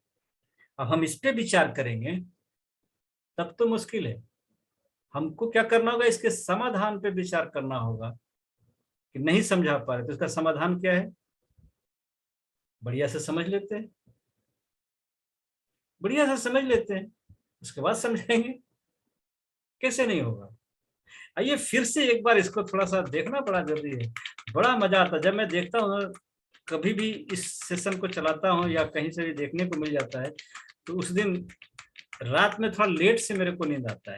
S1: अब हम इस पे विचार करेंगे तब तो मुश्किल है। हमको क्या करना होगा, इसके समाधान पे विचार करना होगा। कि नहीं समझा पा रहे तो इसका समाधान क्या है, बढ़िया से समझ लेते हैं, बढ़िया से समझ लेते हैं, उसके बाद समझेंगे। कैसे नहीं होगा? आइए फिर से एक बार इसको थोड़ा सा देखना बड़ा जरूरी है। बड़ा मजा आता है जब मैं देखता हूँ, कभी भी इस सेशन को चलाता हूँ या कहीं से भी देखने को मिल जाता है, तो उस दिन रात में थोड़ा लेट से मेरे को नींद आता है।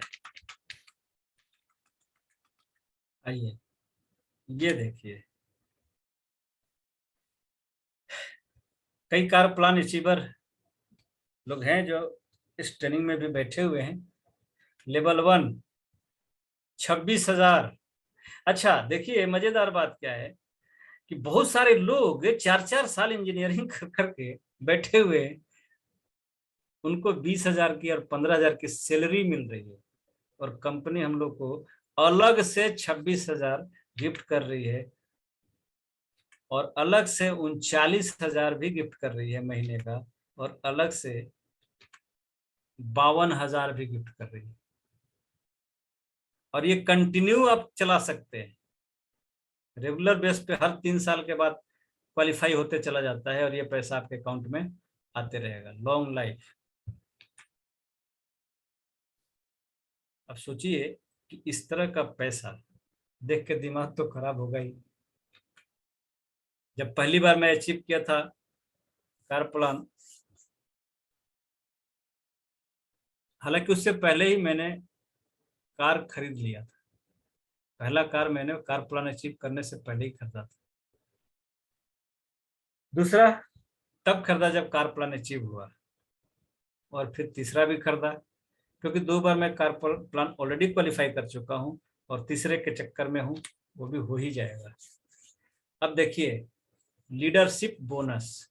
S1: आइए ये देखिए, कई कार प्लान अचीवर लोग हैं जो इस ट्रेनिंग में भी बैठे हुए हैं। लेवल 1 26,000। अच्छा देखिए मजेदार बात क्या है कि बहुत सारे लोग 4-4 साल इंजीनियरिंग कर करके बैठे हुए हैं, उनको 20,000 की और 15,000 की सैलरी मिल रही है, और कंपनी हम लोग को अलग से 26,000 गिफ्ट कर रही है, और अलग से 39,000 भी गिफ्ट कर रही है महीने का, और अलग से 52,000 भी गिफ्ट कर रही है। और ये कंटिन्यू आप चला सकते हैं, रेगुलर बेस पे हर 3 साल के बाद क्वालिफाई होते चला जाता है, और ये पैसा आपके अकाउंट में आते रहेगा, लॉन्ग लाइफ। अब सोचिए कि इस तरह का पैसा देख के दिमाग तो खराब होगा ही। जब पहली बार मैं अचीव किया था कार प्लान, हालांकि उससे पहले ही मैंने कार खरीद लिया था। पहला कार मैंने कार प्लान अचीव करने से पहले ही खरीदा था। दूसरा तब खरीदा जब कार प्लान अचीव हुआ, और फिर तीसरा भी खरीदा क्योंकि 2 बार मैं कार प्लान ऑलरेडी क्वालिफाई कर चुका हूँ, और तीसरे के चक्कर में हूँ, वो भी हो ही जाएगा। अब देखिए लीडरशिप बोनस,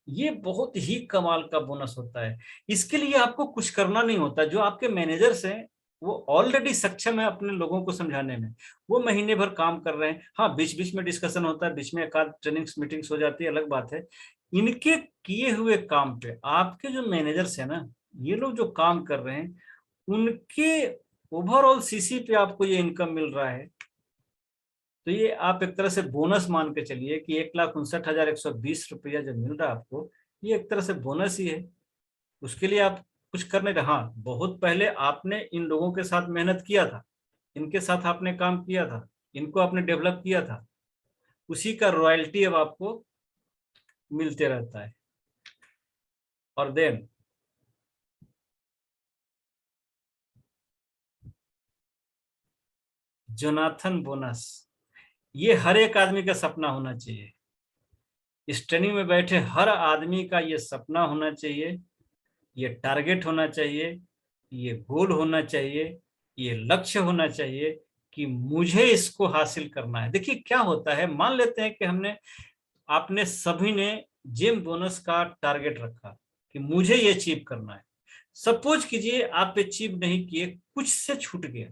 S1: ये बहुत ही कमाल का बोनस होता है। इसके लिए आपको कुछ करना नहीं होता, जो आपके मैनेजर्स हैं वो ऑलरेडी सक्षम है अपने लोगों को समझाने में, वो महीने भर काम कर रहे हैं। हाँ, बीच बीच में डिस्कशन होता है, बीच में एक आध ट्रेनिंग्स मीटिंग्स हो जाती है, अलग बात है। इनके किए हुए काम पे आपके जो मैनेजर्स है ना, ये लोग जो काम कर रहे हैं, उनके ओवरऑल सीसी पे आपको ये इनकम मिल रहा है। तो ये आप एक तरह से बोनस मान के चलिए कि 1,59,120 रुपया जो मिल रहा है आपको, ये एक तरह से बोनस ही है। उसके लिए आप कुछ कर नहीं रहे। हाँ, बहुत पहले आपने इन लोगों के साथ मेहनत किया था, इनके साथ आपने काम किया था, इनको आपने डेवलप किया था, उसी का रॉयल्टी अब आपको मिलते रहता है। और देन जोनाथन बोनस, ये हर एक आदमी का सपना होना चाहिए। इस ट्रेनिंग में बैठे हर आदमी का ये सपना होना चाहिए, ये टारगेट होना चाहिए, ये गोल होना चाहिए, ये लक्ष्य होना चाहिए कि मुझे इसको हासिल करना है। देखिए क्या होता है, मान लेते हैं कि आपने सभी ने जेम बोनस का टारगेट रखा कि मुझे ये अचीव करना है। सपोज कीजिए आप अचीव नहीं किए, कुछ से छूट गया,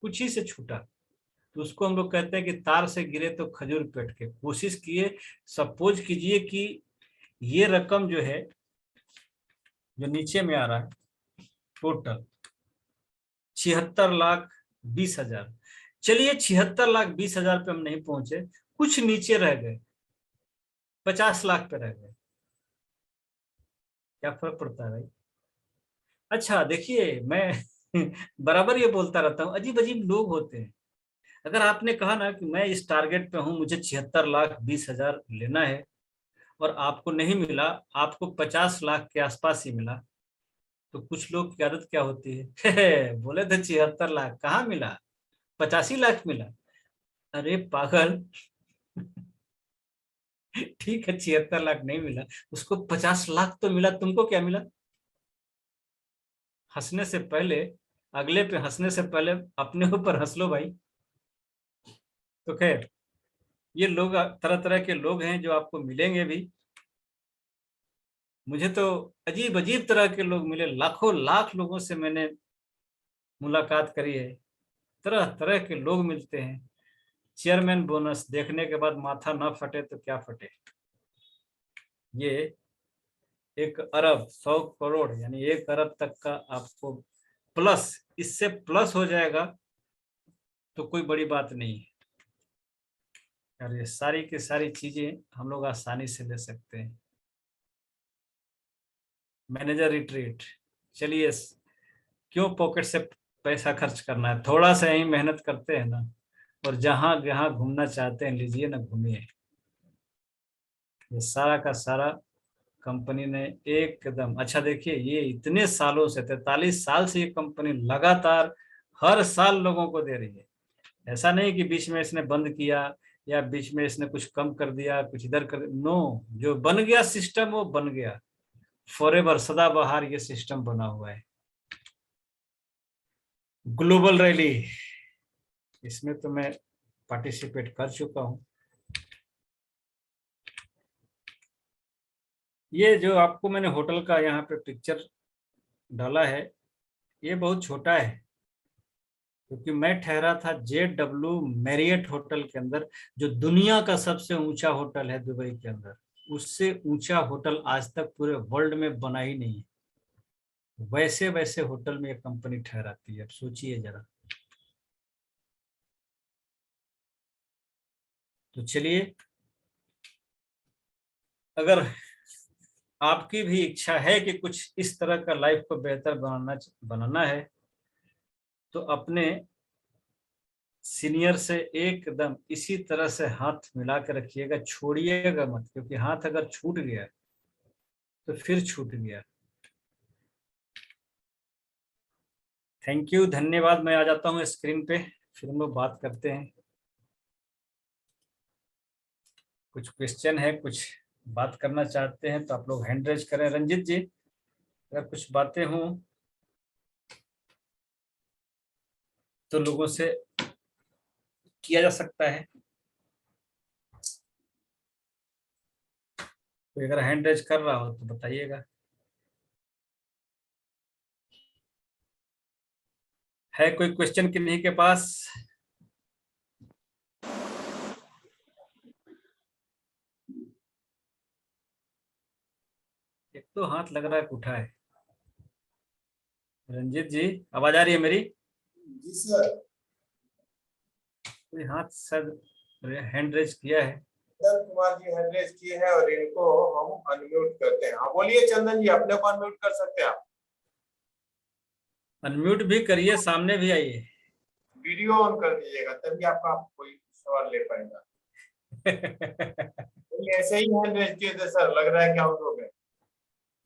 S1: कुछ ही से छूटा, तो उसको हम लोग कहते हैं कि तार से गिरे तो खजूर पेट के। कोशिश किए, सपोज कीजिए कि ये रकम जो है, जो नीचे में आ रहा है, टोटल 76,20,000। चलिए 76,20,000 पे हम नहीं पहुंचे, कुछ नीचे रह गए, 50 लाख पे रह गए, क्या फर्क पड़ता है भाई? अच्छा देखिए, मैं बराबर ये बोलता रहता हूँ, अजीब अजीब लोग होते हैं। अगर आपने कहा ना कि मैं इस टारगेट पे हूं, मुझे 76,20,000 लेना है, और आपको नहीं मिला, आपको 50 लाख के आसपास ही मिला, तो कुछ लोग की आदत क्या होती है बोले थे 76 लाख, कहाँ मिला, 85 लाख मिला। अरे पागल ठीक है, 76 लाख नहीं मिला, उसको 50 लाख तो मिला, तुमको क्या मिला? हंसने से पहले, अगले पे हंसने से पहले अपने ऊपर हंस लो भाई। तो खैर, ये लोग तरह तरह के लोग हैं जो आपको मिलेंगे भी। मुझे तो अजीब अजीब तरह के लोग मिले, लाखों लाख लोगों से मैंने मुलाकात करी है, तरह तरह के लोग मिलते हैं। चेयरमैन बोनस देखने के बाद माथा ना फटे तो क्या फटे। ये 1 अरब 100 करोड़ यानी 1 अरब तक का आपको प्लस, इससे प्लस हो जाएगा तो कोई बड़ी बात नहीं है। और ये सारी की सारी चीजें हम लोग आसानी से ले सकते हैं। मैनेजर रिट्रीट, चलिए, क्यों पॉकेट से पैसा खर्च करना है, थोड़ा सा ही मेहनत करते हैं ना, और जहां जहां घूमना चाहते हैं लीजिए ना, घूमिए। ये सारा का सारा कंपनी ने एकदम अच्छा, देखिए ये इतने सालों से, 43 साल से ये कंपनी लगातार हर साल लोगों को दे रही है। ऐसा नहीं कि बीच में इसने बंद किया या बीच में इसने कुछ कम कर दिया, कुछ इधर कर, नो, जो बन गया सिस्टम वो बन गया, फॉरएवर, सदाबहार ये सिस्टम बना हुआ है। ग्लोबल रैली, इसमें तो मैं पार्टिसिपेट कर चुका हूं। ये जो आपको मैंने होटल का यहाँ पे पिक्चर डाला है, ये बहुत छोटा है, क्योंकि मैं ठहरा था JW मैरियट होटल के अंदर, जो दुनिया का सबसे ऊंचा होटल है दुबई के अंदर। उससे ऊंचा होटल आज तक पूरे वर्ल्ड में बना ही नहीं है। वैसे वैसे होटल में ये कंपनी ठहराती है, अब सोचिए जरा। तो चलिए, अगर आपकी भी इच्छा है कि कुछ इस तरह का लाइफ को बेहतर बनाना है, तो अपने सीनियर से एकदम इसी तरह से हाथ मिला के रखिएगा, छोड़िएगा मत, क्योंकि हाथ अगर छूट गया तो फिर छूट गया। थैंक यू, धन्यवाद। मैं आ जाता हूँ स्क्रीन पे, फिर हम लोग बात करते हैं। कुछ क्वेश्चन है, कुछ बात करना चाहते हैं तो आप लोग हैंड रेज करें। रंजित जी, अगर कुछ बातें हों तो लोगों से किया जा सकता है। कोई अगर हैंड रेज कर रहा हो तो बताइएगा। है कोई क्वेश्चन किन्हीं के पास? एक तो हाथ लग रहा है कि उठा है। रंजीत जी, आवाज आ रही है मेरी?
S2: जी सर।
S1: कोई हाथ सर हैंड रेज किया है?
S2: चंदन कुमार जी हैंड रेज किए हैं और इनको हम अनम्यूट करते हैं। हाँ बोलिए चंदन जी, अपने को अनम्यूट कर सकते हैं आप।
S1: अनम्यूट भी करिए, सामने भी आइए।
S2: वीडियो ऑन कर दीजिएगा तभी आपका कोई सवाल ले पाएगा। ये ऐसे ही हैंड रेज किए थे सर, लग रहा है कि आउट हो गए।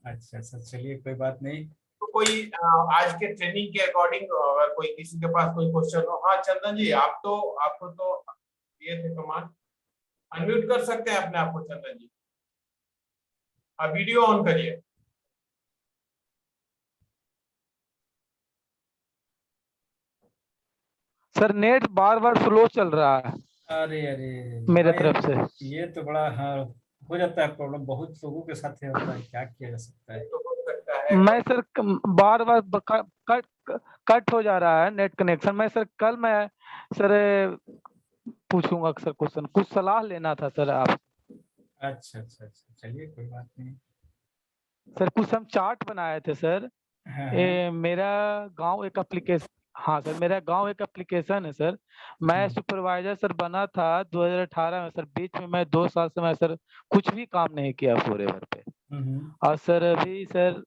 S1: अच्छा सर, चलिए कोई बात नहीं।
S2: तो कोई आज के ट्रेनिंग के अकॉर्डिंग अगर कोई किसी के पास कोई क्वेश्चन हो। हाँ चंदन जी, आप तो आपको तो ये थे कमांड, अनम्यूट कर सकते हैं अपने आप को चंदन जी। आप वीडियो ऑन करिए।
S3: सर नेट बार बार स्लो चल रहा है
S1: अरे अरे,
S3: मेरे
S1: हाँ
S3: तरफ से।
S1: ये तो बड़ा, हाँ, हो जाता है प्रॉब्लम, बहुत लोगों के साथ ये होता है, क्या किया जा सकता
S2: ये
S1: है।
S2: तो हो सकता है।
S3: मैं सर बार बार कट कट हो जा रहा है नेट कनेक्शन। मैं सर कल मैं सर पूछूंगा सर क्वेश्चन, कुछ सलाह लेना था सर आप।
S1: अच्छा अच्छा अच्छा, चलिए कोई बात नहीं।
S3: सर कुछ हम चार्ट बनाए थे सर।
S1: हाँ हाँ।
S3: मेरा गांव एक एप्लीकेशन, हाँ सर मेरा गांव एक एप्लीकेशन है सर। मैं सुपरवाइजर सर बना था 2018 में सर। बीच में मैं 2 साल से मैं सर कुछ भी काम नहीं किया पूरे भर पे।
S1: हम्म।
S3: और सर अभी सर